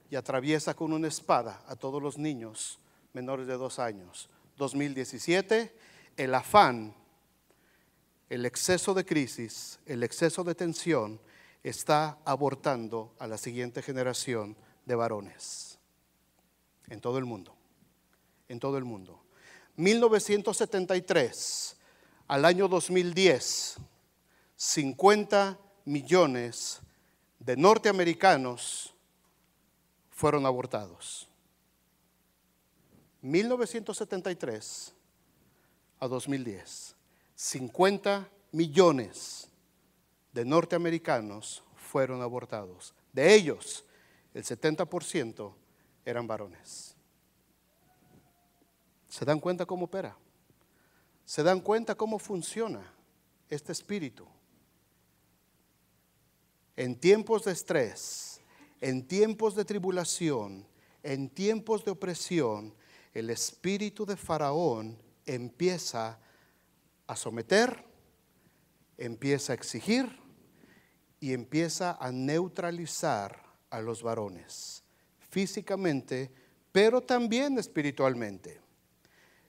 y atraviesa con una espada a todos los niños menores de 2 años. 2017, el afán, el exceso de crisis, el exceso de tensión está abortando a la siguiente generación de varones. En todo el mundo, en todo el mundo. 1973 al año 2010, 50 millones de norteamericanos fueron abortados. 1973 a 2010, 50 millones de norteamericanos fueron abortados. De ellos, el 70% eran varones. ¿Se dan cuenta cómo opera? ¿Se dan cuenta cómo funciona este espíritu? En tiempos de estrés, en tiempos de tribulación, en tiempos de opresión, el espíritu de Faraón empieza a someter, empieza a exigir y empieza a neutralizar a los varones, físicamente, pero también espiritualmente.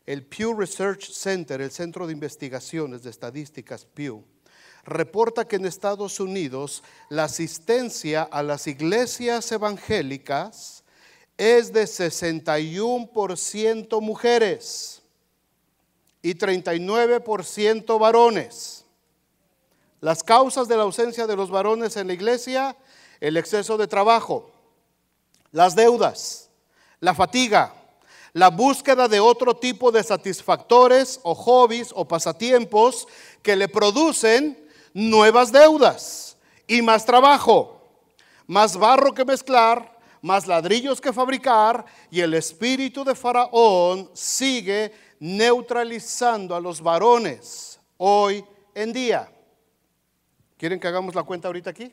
El Pew Research Center, el Centro de Investigaciones de Estadísticas Pew, reporta que en Estados Unidos la asistencia a las iglesias evangélicas es de 61% mujeres y 39% varones. Las causas de la ausencia de los varones en la iglesia: el exceso de trabajo, las deudas, la fatiga, la búsqueda de otro tipo de satisfactores o hobbies o pasatiempos que le producen nuevas deudas y más trabajo, más barro que mezclar, más ladrillos que fabricar, y el espíritu de Faraón sigue neutralizando a los varones hoy en día. ¿Quieren que hagamos la cuenta ahorita aquí?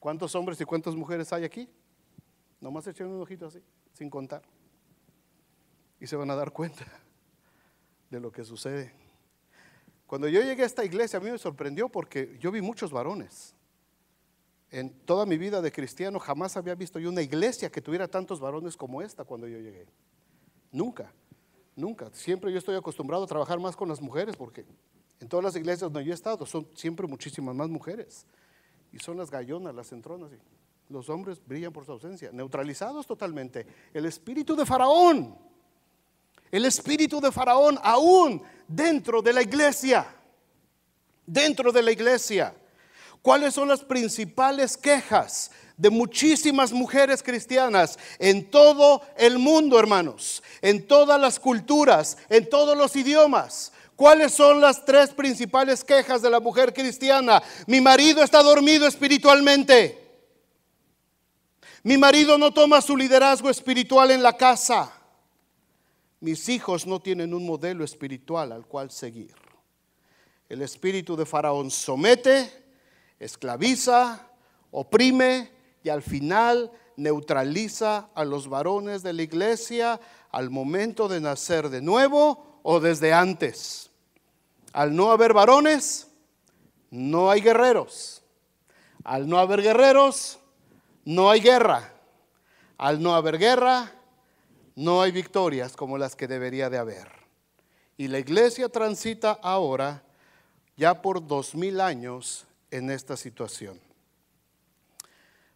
¿Cuántos hombres y cuántas mujeres hay aquí? Nomás echen un ojito así, sin contar. Y se van a dar cuenta de lo que sucede. Cuando yo llegué a esta iglesia, a mí me sorprendió porque yo vi muchos varones. En toda mi vida de cristiano jamás había visto yo una iglesia que tuviera tantos varones como esta cuando yo llegué. Nunca, nunca. Siempre yo estoy acostumbrado a trabajar más con las mujeres, porque en todas las iglesias donde yo he estado son siempre muchísimas más mujeres. Y son las gallonas, las entronas. Los hombres brillan por su ausencia, neutralizados totalmente. El espíritu de Faraón. El espíritu de Faraón aún dentro de la iglesia. Dentro de la iglesia. ¿Cuáles son las principales quejas de muchísimas mujeres cristianas en todo el mundo, hermanos? En todas las culturas, en todos los idiomas. ¿Cuáles son las 3 principales quejas de la mujer cristiana? Mi marido está dormido espiritualmente. Mi marido no toma su liderazgo espiritual en la casa. Mis hijos no tienen un modelo espiritual al cual seguir. El espíritu de Faraón somete, esclaviza, oprime y al final neutraliza a los varones de la iglesia al momento de nacer de nuevo o desde antes. Al no haber varones, no hay guerreros. Al no haber guerreros, no hay guerra. Al no haber guerra, no hay victorias como las que debería de haber. Y la iglesia transita ahora ya por 2000 años en esta situación.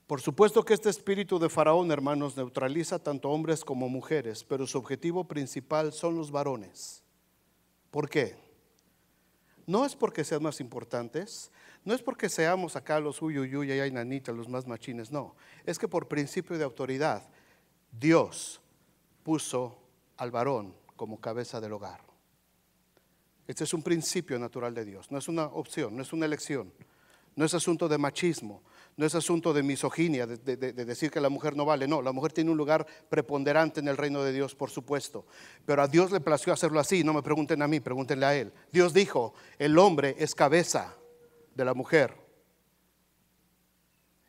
Por supuesto que este espíritu de Faraón, hermanos, neutraliza tanto hombres como mujeres, pero su objetivo principal son los varones. ¿Por qué? No es porque sean más importantes, no es porque seamos acá los uyuyuy, allá hay nanita, los más machines, no. Es que por principio de autoridad, Dios puso al varón como cabeza del hogar. Este es un principio natural de Dios, no es una opción, no es una elección, no es asunto de machismo, no es asunto de misoginia, de decir que la mujer no vale. No, la mujer tiene un lugar preponderante en el reino de Dios, por supuesto, pero a Dios le plació hacerlo así. No me pregunten a mí, pregúntenle a Él. Dios dijo, el hombre es cabeza de la mujer.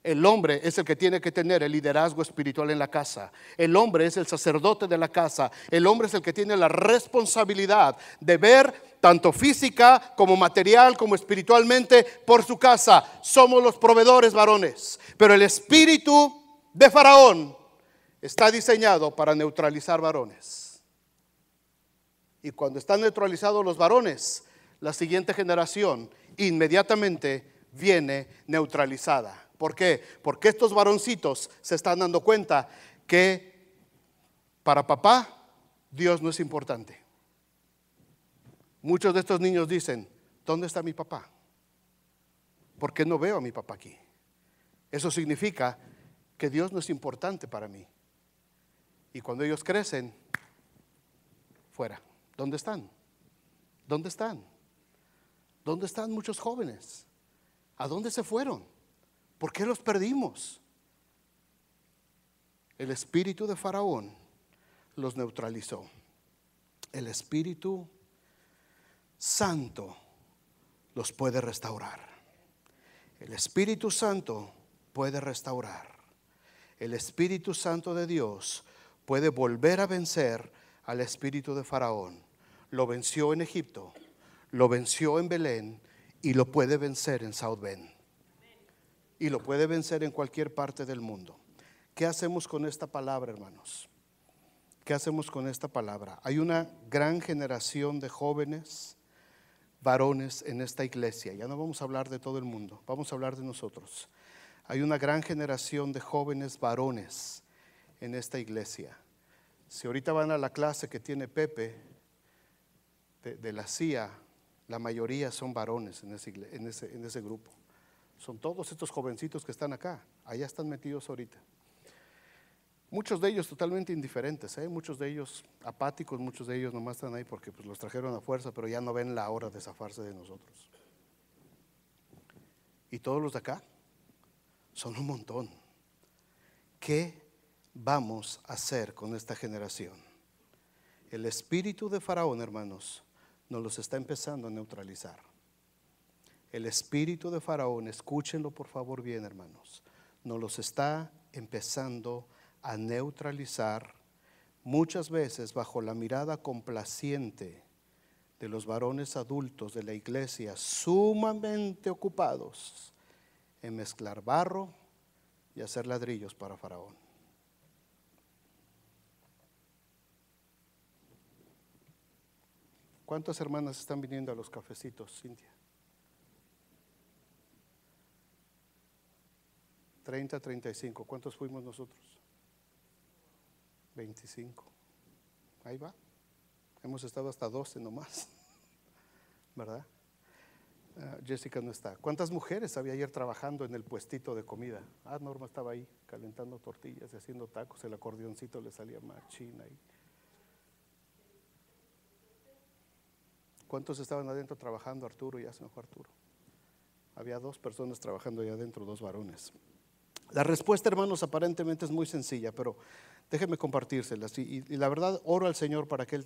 El hombre es el que tiene que tener el liderazgo espiritual en la casa. El hombre es el sacerdote de la casa. El hombre es el que tiene la responsabilidad de ver tanto física como material como espiritualmente por su casa. Somos los proveedores varones. Pero el espíritu de Faraón está diseñado para neutralizar varones. Y cuando están neutralizados los varones, la siguiente generación inmediatamente viene neutralizada. ¿Por qué? Porque estos varoncitos se están dando cuenta que para papá Dios no es importante. Muchos de estos niños dicen, ¿dónde está mi papá? ¿Por qué no veo a mi papá aquí? Eso significa que Dios no es importante para mí. Y cuando ellos crecen, fuera. ¿Dónde están? ¿Dónde están? ¿Dónde están muchos jóvenes? ¿A dónde se fueron? ¿Por qué los perdimos? El espíritu de Faraón los neutralizó. El Espíritu Santo los puede restaurar. El Espíritu Santo puede restaurar. El Espíritu Santo de Dios puede volver a vencer al espíritu de Faraón. Lo venció en Egipto, lo venció en Belén y lo puede vencer en South Bend. Y lo puede vencer en cualquier parte del mundo. ¿Qué hacemos con esta palabra, hermanos? ¿Qué hacemos con esta palabra? Hay una gran generación de jóvenes, varones en esta iglesia. Ya no vamos a hablar de todo el mundo, vamos a hablar de nosotros. Hay una gran generación de jóvenes varones en esta iglesia. Si ahorita van a la clase que tiene Pepe de la CIA, la mayoría son varones en ese grupo. Son todos estos jovencitos que están acá, allá están metidos ahorita. Muchos de ellos totalmente indiferentes, muchos de ellos apáticos, muchos de ellos nomás están ahí porque pues, los trajeron a fuerza, pero ya no ven la hora de zafarse de nosotros. Y todos los de acá son un montón. ¿Qué vamos a hacer con esta generación? El espíritu de Faraón, hermanos, nos los está empezando a neutralizar. El espíritu de Faraón, escúchenlo por favor bien, hermanos, nos los está empezando a neutralizar, muchas veces bajo la mirada complaciente de los varones adultos de la iglesia, sumamente ocupados en mezclar barro y hacer ladrillos para Faraón. ¿Cuántas hermanas están viniendo a los cafecitos, Cintia? 30, 35. ¿Cuántos fuimos nosotros? 25. Ahí va. Hemos estado hasta 12 nomás. ¿Verdad? Jessica no está. ¿Cuántas mujeres había ayer trabajando en el puestito de comida? Norma estaba ahí calentando tortillas y haciendo tacos. El acordeoncito le salía machina ahí. ¿Cuántos estaban adentro trabajando? Arturo, ya se enojó Arturo. Había 2 personas trabajando ahí adentro, 2 varones. La respuesta, hermanos, aparentemente es muy sencilla, pero déjenme compartírselas. Y la verdad, oro al Señor para que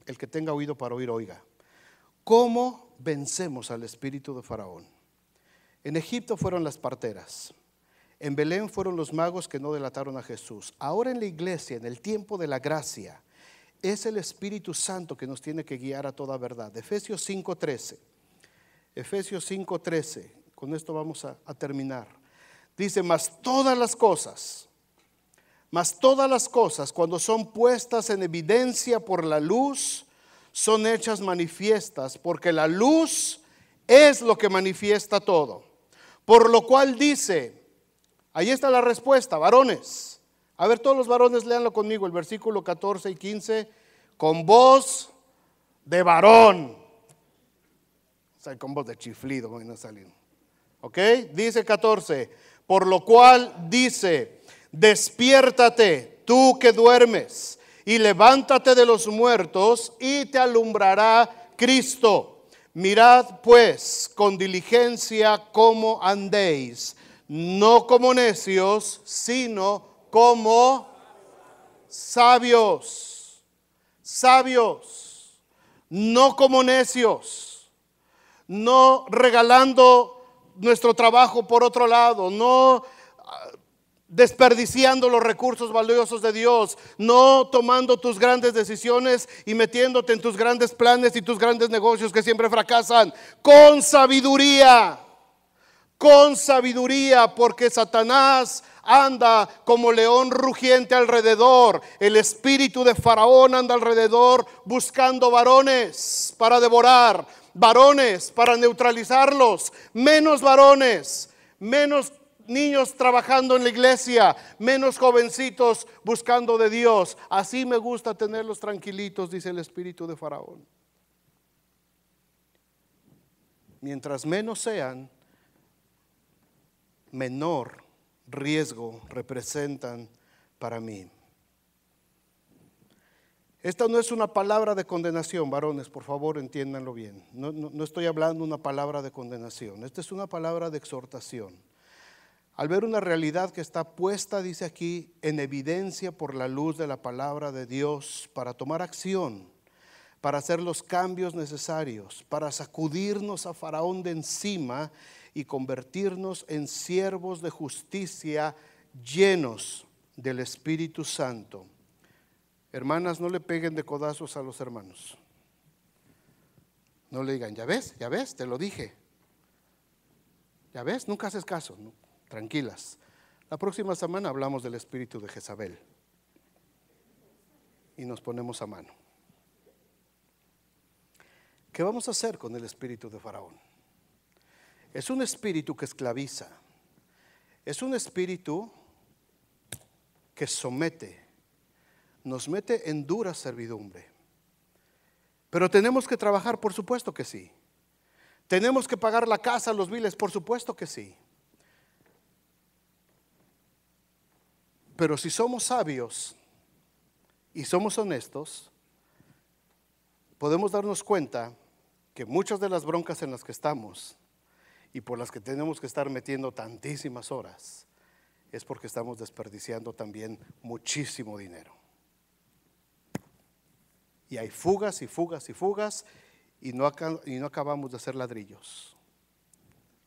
el que tenga oído para oír, oiga. ¿Cómo vencemos al espíritu de Faraón? En Egipto fueron las parteras. En Belén fueron los magos que no delataron a Jesús. Ahora en la iglesia, en el tiempo de la gracia, es el Espíritu Santo que nos tiene que guiar a toda verdad. Efesios 5:13. Efesios 5:13. Con esto vamos a terminar. Dice, mas todas las cosas, cuando son puestas en evidencia por la luz, son hechas manifiestas, porque la luz es lo que manifiesta todo. Por lo cual dice, ahí está la respuesta, varones. A ver, todos los varones, léanlo conmigo, el versículo 14 y 15, con voz de varón. O sea, con voz de chiflido, van a salir. ¿Ok? Dice 14, por lo cual dice, despiértate, tú que duermes, y levántate de los muertos y te alumbrará Cristo. Mirad pues con diligencia cómo andéis, no como necios, sino como sabios. Sabios, no como necios, no regalando nuestro trabajo por otro lado, no desperdiciando los recursos valiosos de Dios, no tomando tus grandes decisiones y metiéndote en tus grandes planes y tus grandes negocios que siempre fracasan. Con sabiduría, porque Satanás anda como león rugiente alrededor. El espíritu de Faraón anda alrededor buscando varones para devorar, varones para neutralizarlos, menos varones, menos niños trabajando en la iglesia, menos jovencitos buscando de Dios. Así me gusta tenerlos tranquilitos, dice el espíritu de Faraón. Mientras menos sean, menor riesgo representan para mí. Esta no es una palabra de condenación, varones, por favor entiéndanlo bien. No estoy hablando una palabra de condenación. Esta es una palabra de exhortación. Al ver una realidad que está puesta, dice aquí, en evidencia por la luz de la palabra de Dios, para tomar acción, para hacer los cambios necesarios, para sacudirnos a Faraón de encima y convertirnos en siervos de justicia llenos del Espíritu Santo. Hermanas, no le peguen de codazos a los hermanos. No le digan, ya ves, te lo dije. Ya ves, nunca haces caso, ¿no? Tranquilas. La próxima semana hablamos del espíritu de Jezabel y nos ponemos a mano. ¿Qué vamos a hacer con el espíritu de Faraón? Es un espíritu que esclaviza. Es un espíritu que somete, nos mete en dura servidumbre. Pero tenemos que trabajar, por supuesto que sí. Tenemos que pagar la casa, los biles, por supuesto que sí. Pero si somos sabios y somos honestos, podemos darnos cuenta que muchas de las broncas en las que estamos y por las que tenemos que estar metiendo tantísimas horas es porque estamos desperdiciando también muchísimo dinero. Y hay fugas y fugas y fugas y no acabamos de hacer ladrillos.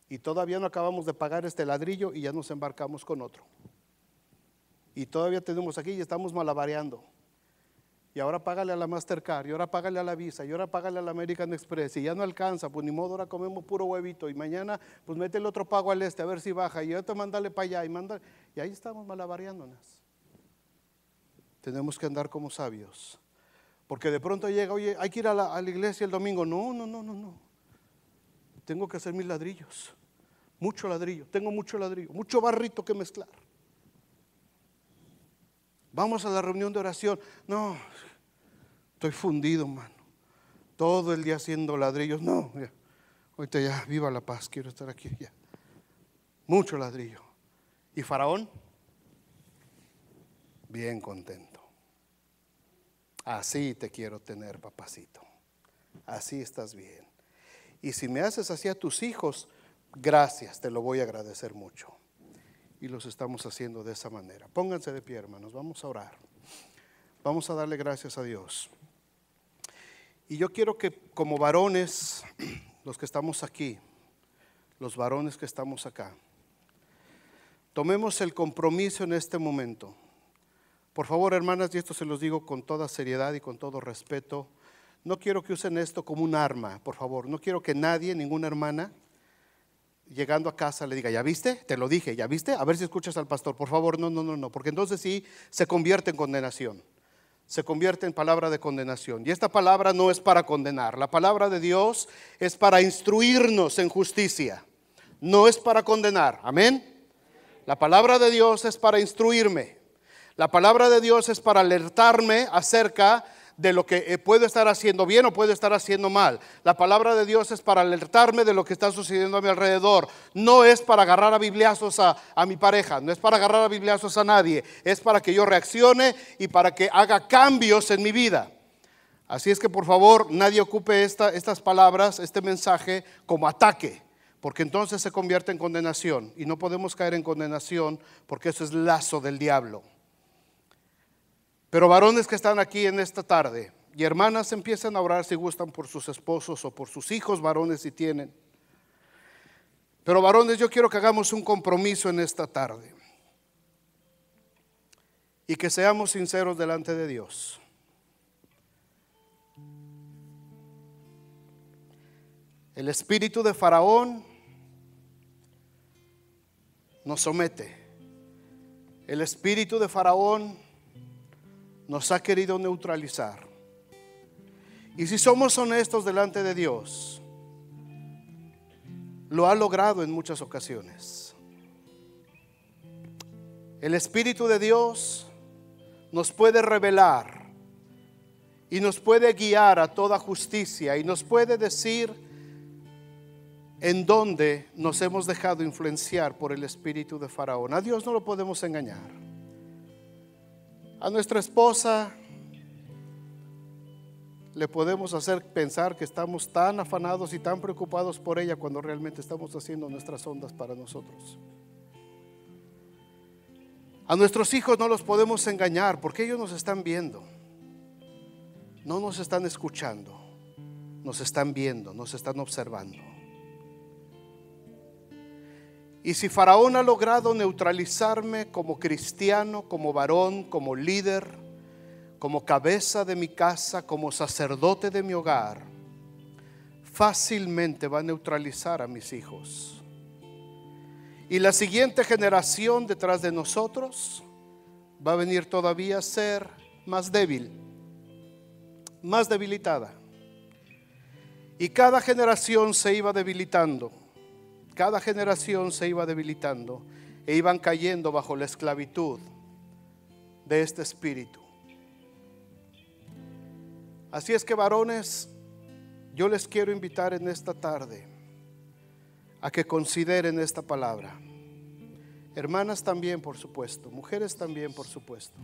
Y todavía no acabamos de pagar este ladrillo y ya nos embarcamos con otro. Y todavía tenemos aquí y estamos malabareando. Y ahora págale a la Mastercard, y ahora págale a la Visa, y ahora págale a la American Express, y ya no alcanza, pues ni modo, ahora comemos puro huevito, y mañana pues mete el otro pago al a ver si baja, y ahora mándale para allá, y ahí estamos malabareándonos. Tenemos que andar como sabios, porque de pronto llega, oye, hay que ir a la iglesia el domingo. No. Tengo que hacer mis ladrillos, mucho ladrillo, tengo mucho ladrillo, mucho barrito que mezclar. Vamos a la reunión de oración. No, estoy fundido, mano. Todo el día haciendo ladrillos. No, ya. Ahorita ya, viva la paz, quiero estar aquí ya. Mucho ladrillo. ¿Y Faraón? Bien contento. Así te quiero tener, papacito. Así estás bien. Y si me haces así a tus hijos, gracias, te lo voy a agradecer mucho. Y los estamos haciendo de esa manera. Pónganse de pie, hermanos, vamos a orar. Vamos a darle gracias a Dios. Y yo quiero que como varones, los que estamos aquí, los varones que estamos acá, tomemos el compromiso en este momento. Por favor, hermanas, y esto se los digo con toda seriedad y con todo respeto, no quiero que usen esto como un arma, por favor. No quiero que nadie, ninguna hermana, llegando a casa le diga, ¿ya viste? Te lo dije, ¿ya viste? A ver si escuchas al pastor. Por favor, no, porque entonces sí se convierte en condenación. Se convierte en palabra de condenación. Y esta palabra no es para condenar. La palabra de Dios es para instruirnos en justicia. No es para condenar. Amén. La palabra de Dios es para instruirme. La palabra de Dios es para alertarme acerca de lo que puedo estar haciendo bien o puedo estar haciendo mal. La palabra de Dios es para alertarme de lo que está sucediendo a mi alrededor. No es para agarrar a bibliazos a mi pareja, no es para agarrar a bibliazos a nadie. Es para que yo reaccione y para que haga cambios en mi vida. Así es que por favor nadie ocupe estas palabras, este mensaje como ataque, porque entonces se convierte en condenación y no podemos caer en condenación porque eso es lazo del diablo. Pero varones que están aquí en esta tarde y hermanas, empiecen a orar si gustan por sus esposos o por sus hijos varones si tienen. Pero varones, yo quiero que hagamos un compromiso en esta tarde y que seamos sinceros delante de Dios. El espíritu de Faraón nos somete. El espíritu de Faraón nos ha querido neutralizar. Y si somos honestos delante de Dios, lo ha logrado en muchas ocasiones. El Espíritu de Dios nos puede revelar y nos puede guiar a toda justicia y nos puede decir en dónde nos hemos dejado influenciar por el espíritu de Faraón. A Dios no lo podemos engañar. A nuestra esposa le podemos hacer pensar que estamos tan afanados y tan preocupados por ella cuando realmente estamos haciendo nuestras ondas para nosotros. A nuestros hijos no los podemos engañar porque ellos nos están viendo. No nos están escuchando, nos están viendo, nos están observando. Y si Faraón ha logrado neutralizarme como cristiano, como varón, como líder, como cabeza de mi casa, como sacerdote de mi hogar, fácilmente va a neutralizar a mis hijos. Y la siguiente generación detrás de nosotros va a venir todavía a ser más débil, más debilitada. Y cada generación se iba debilitando. Cada generación se iba debilitando e iban cayendo bajo la esclavitud de este espíritu. Así es que varones, yo les quiero invitar en esta tarde a que consideren esta palabra. Hermanas también, por supuesto, mujeres también, por supuesto.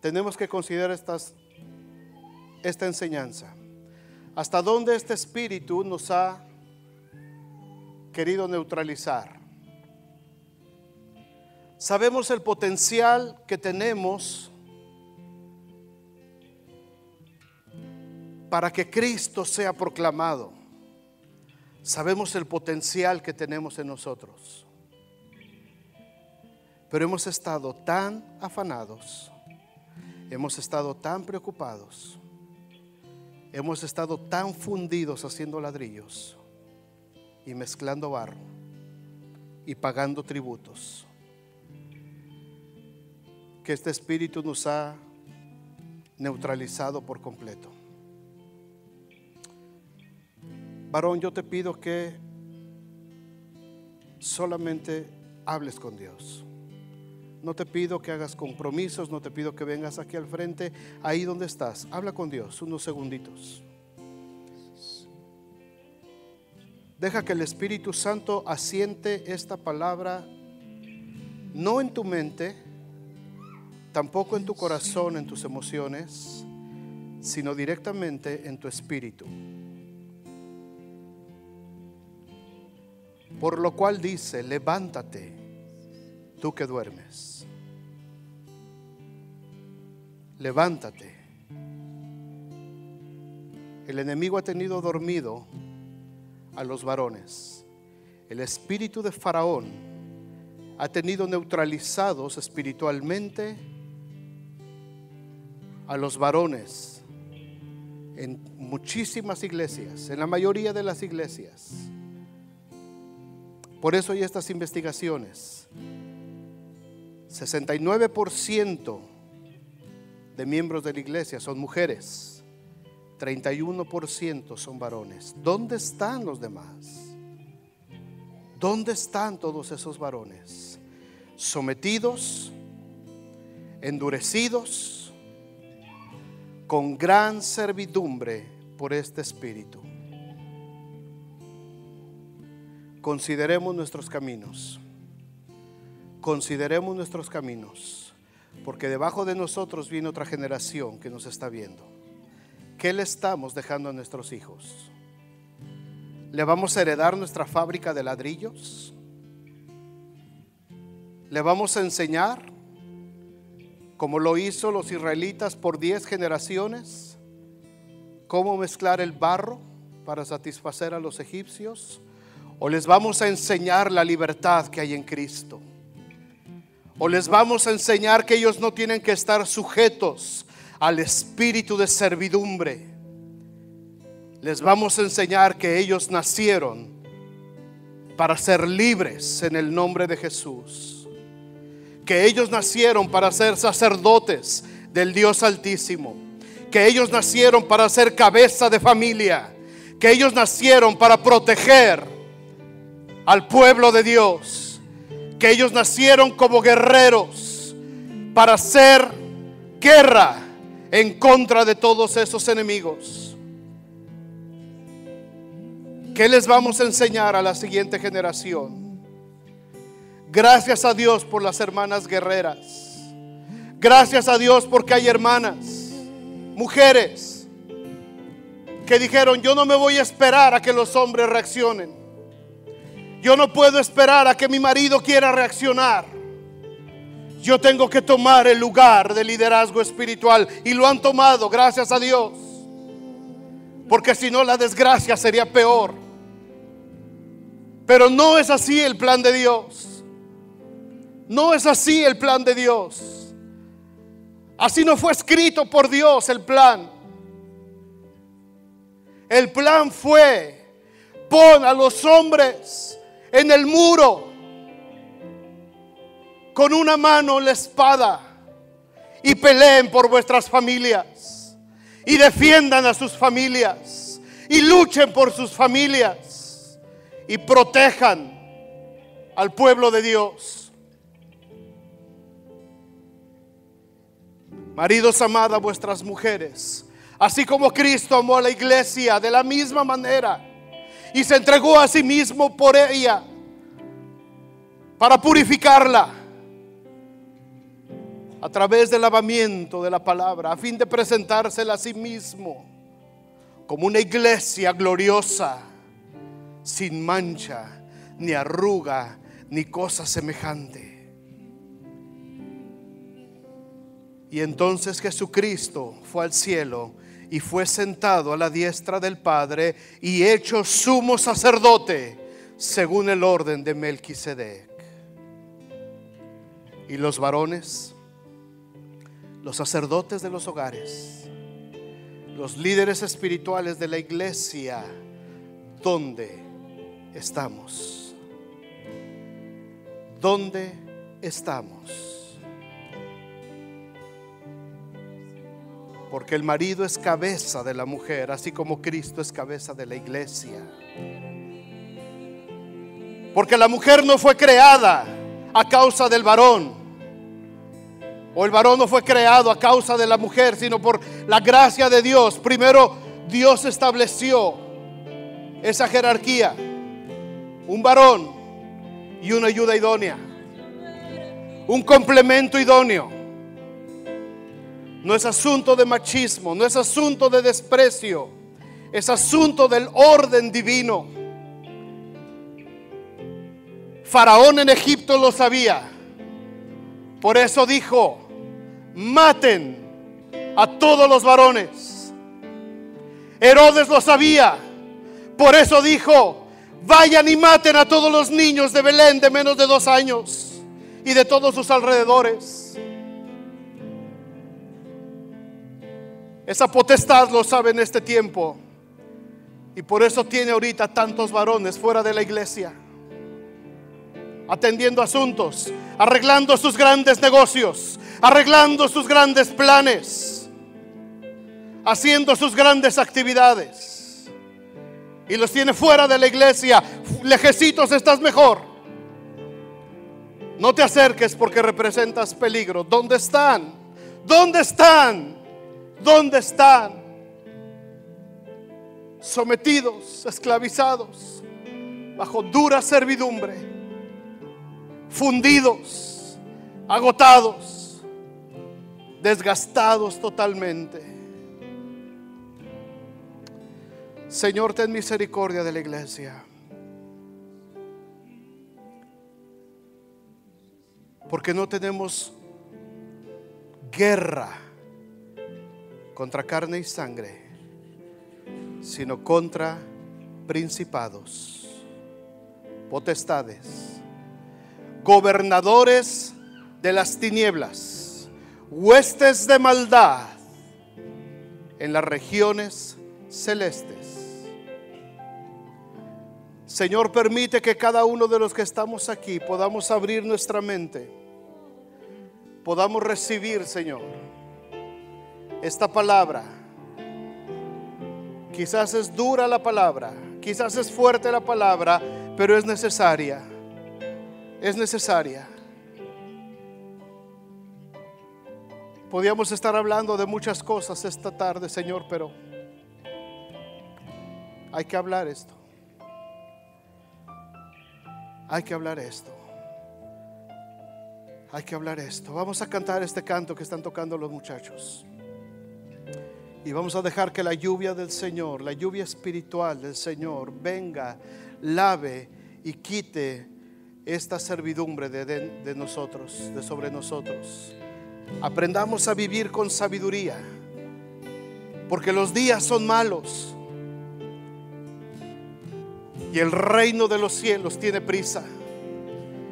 Tenemos que considerar esta enseñanza. Hasta dónde este espíritu nos ha querido neutralizar. Sabemos el potencial que tenemos para que Cristo sea proclamado. Sabemos el potencial que tenemos en nosotros. Pero hemos estado tan afanados, hemos estado tan preocupados, hemos estado tan fundidos haciendo ladrillos y mezclando barro y pagando tributos, que este espíritu nos ha neutralizado por completo. Varón, yo te pido que solamente hables con Dios. No te pido que hagas compromisos, no te pido que vengas aquí al frente. Ahí donde estás, habla con Dios unos segunditos. Deja que el Espíritu Santo asiente esta palabra, no en tu mente, tampoco en tu corazón, en tus emociones, sino directamente en tu espíritu. Por lo cual dice: levántate, tú que duermes. Levántate. El enemigo ha tenido dormido a los varones. El espíritu de Faraón ha tenido neutralizados espiritualmente a los varones en muchísimas iglesias, en la mayoría de las iglesias. Por eso hay estas investigaciones. 69% de miembros de la iglesia son mujeres, 31% son varones. ¿Dónde están los demás? ¿Dónde están todos esos varones? Sometidos, endurecidos, con gran servidumbre por este Espíritu. Consideremos nuestros caminos. Consideremos nuestros caminos, porque debajo de nosotros viene otra generación que nos está viendo. ¿Qué le estamos dejando a nuestros hijos? ¿Le vamos a heredar nuestra fábrica de ladrillos? ¿Le vamos a enseñar, como lo hizo los israelitas por 10 generaciones, cómo mezclar el barro para satisfacer a los egipcios? ¿O les vamos a enseñar la libertad que hay en Cristo? ¿O les vamos a enseñar que ellos no tienen que estar sujetos al espíritu de servidumbre? Les vamos a enseñar que ellos nacieron para ser libres en el nombre de Jesús, que ellos nacieron para ser sacerdotes del Dios Altísimo, que ellos nacieron para ser cabeza de familia, que ellos nacieron para proteger al pueblo de Dios, que ellos nacieron como guerreros para hacer guerra en contra de todos esos enemigos. ¿Qué les vamos a enseñar a la siguiente generación? Gracias a Dios por las hermanas guerreras. Gracias a Dios porque hay hermanas, mujeres, que dijeron: yo no me voy a esperar a que los hombres reaccionen. Yo no puedo esperar a que mi marido quiera reaccionar. Yo tengo que tomar el lugar de liderazgo espiritual. Y lo han tomado, gracias a Dios. Porque si no, la desgracia sería peor. Pero no es así el plan de Dios. No es así el plan de Dios. Así no fue escrito por Dios el plan. El plan fue: pon a los hombres en el muro, con una mano la espada, y peleen por vuestras familias, y defiendan a sus familias, y luchen por sus familias, y protejan al pueblo de Dios. Maridos, amad a vuestras mujeres, así como Cristo amó a la iglesia, de la misma manera, y se entregó a sí mismo por ella, para purificarla a través del lavamiento de la palabra, a fin de presentársela a sí mismo como una iglesia gloriosa, sin mancha, ni arruga, ni cosa semejante. Y entonces Jesucristo fue al cielo y fue sentado a la diestra del Padre y hecho sumo sacerdote según el orden de Melquisedec. Y los varones, los sacerdotes de los hogares, los líderes espirituales de la iglesia, ¿dónde estamos? ¿Dónde estamos? Porque el marido es cabeza de la mujer, así como Cristo es cabeza de la iglesia. Porque la mujer no fue creada a causa del varón, o el varón no fue creado a causa de la mujer, sino por la gracia de Dios. Primero Dios estableció esa jerarquía: un varón y una ayuda idónea, un complemento idóneo. No es asunto de machismo, no es asunto de desprecio, es asunto del orden divino. Faraón en Egipto lo sabía, por eso dijo: maten a todos los varones. Herodes lo sabía, por eso dijo: vayan y maten a todos los niños de Belén de menos de 2 años y de todos sus alrededores. Esa potestad lo sabe en este tiempo, y por eso tiene ahorita tantos varones fuera de la iglesia, atendiendo asuntos, arreglando sus grandes negocios, arreglando sus grandes planes, haciendo sus grandes actividades, y los tiene fuera de la iglesia. Lejecitos estás mejor. No te acerques porque representas peligro. ¿Dónde están? ¿Dónde están ¿Dónde están? Sometidos, esclavizados, bajo dura servidumbre, fundidos, agotados, desgastados totalmente. Señor, ten misericordia de la iglesia, porque no tenemos guerra contra carne y sangre, sino contra principados, potestades, gobernadores de las tinieblas, huestes de maldad en las regiones celestes. Señor, permite que cada uno de los que estamos aquí podamos abrir nuestra mente, podamos recibir, Señor, esta palabra. Quizás es dura la palabra, quizás es fuerte la palabra, pero es necesaria. Es necesaria. Podíamos estar hablando de muchas cosas esta tarde, Señor, pero hay que hablar esto. Hay que hablar esto. Hay que hablar esto. Vamos a cantar este canto que están tocando los muchachos. Y vamos a dejar que la lluvia del Señor, la lluvia espiritual del Señor, venga, lave y quite esta servidumbre de nosotros, de sobre nosotros. Aprendamos a vivir con sabiduría, porque los días son malos y el reino de los cielos tiene prisa.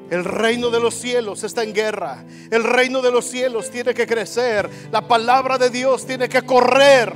El reino de los cielos está en guerra. El reino de los cielos tiene que crecer. La palabra de Dios tiene que correr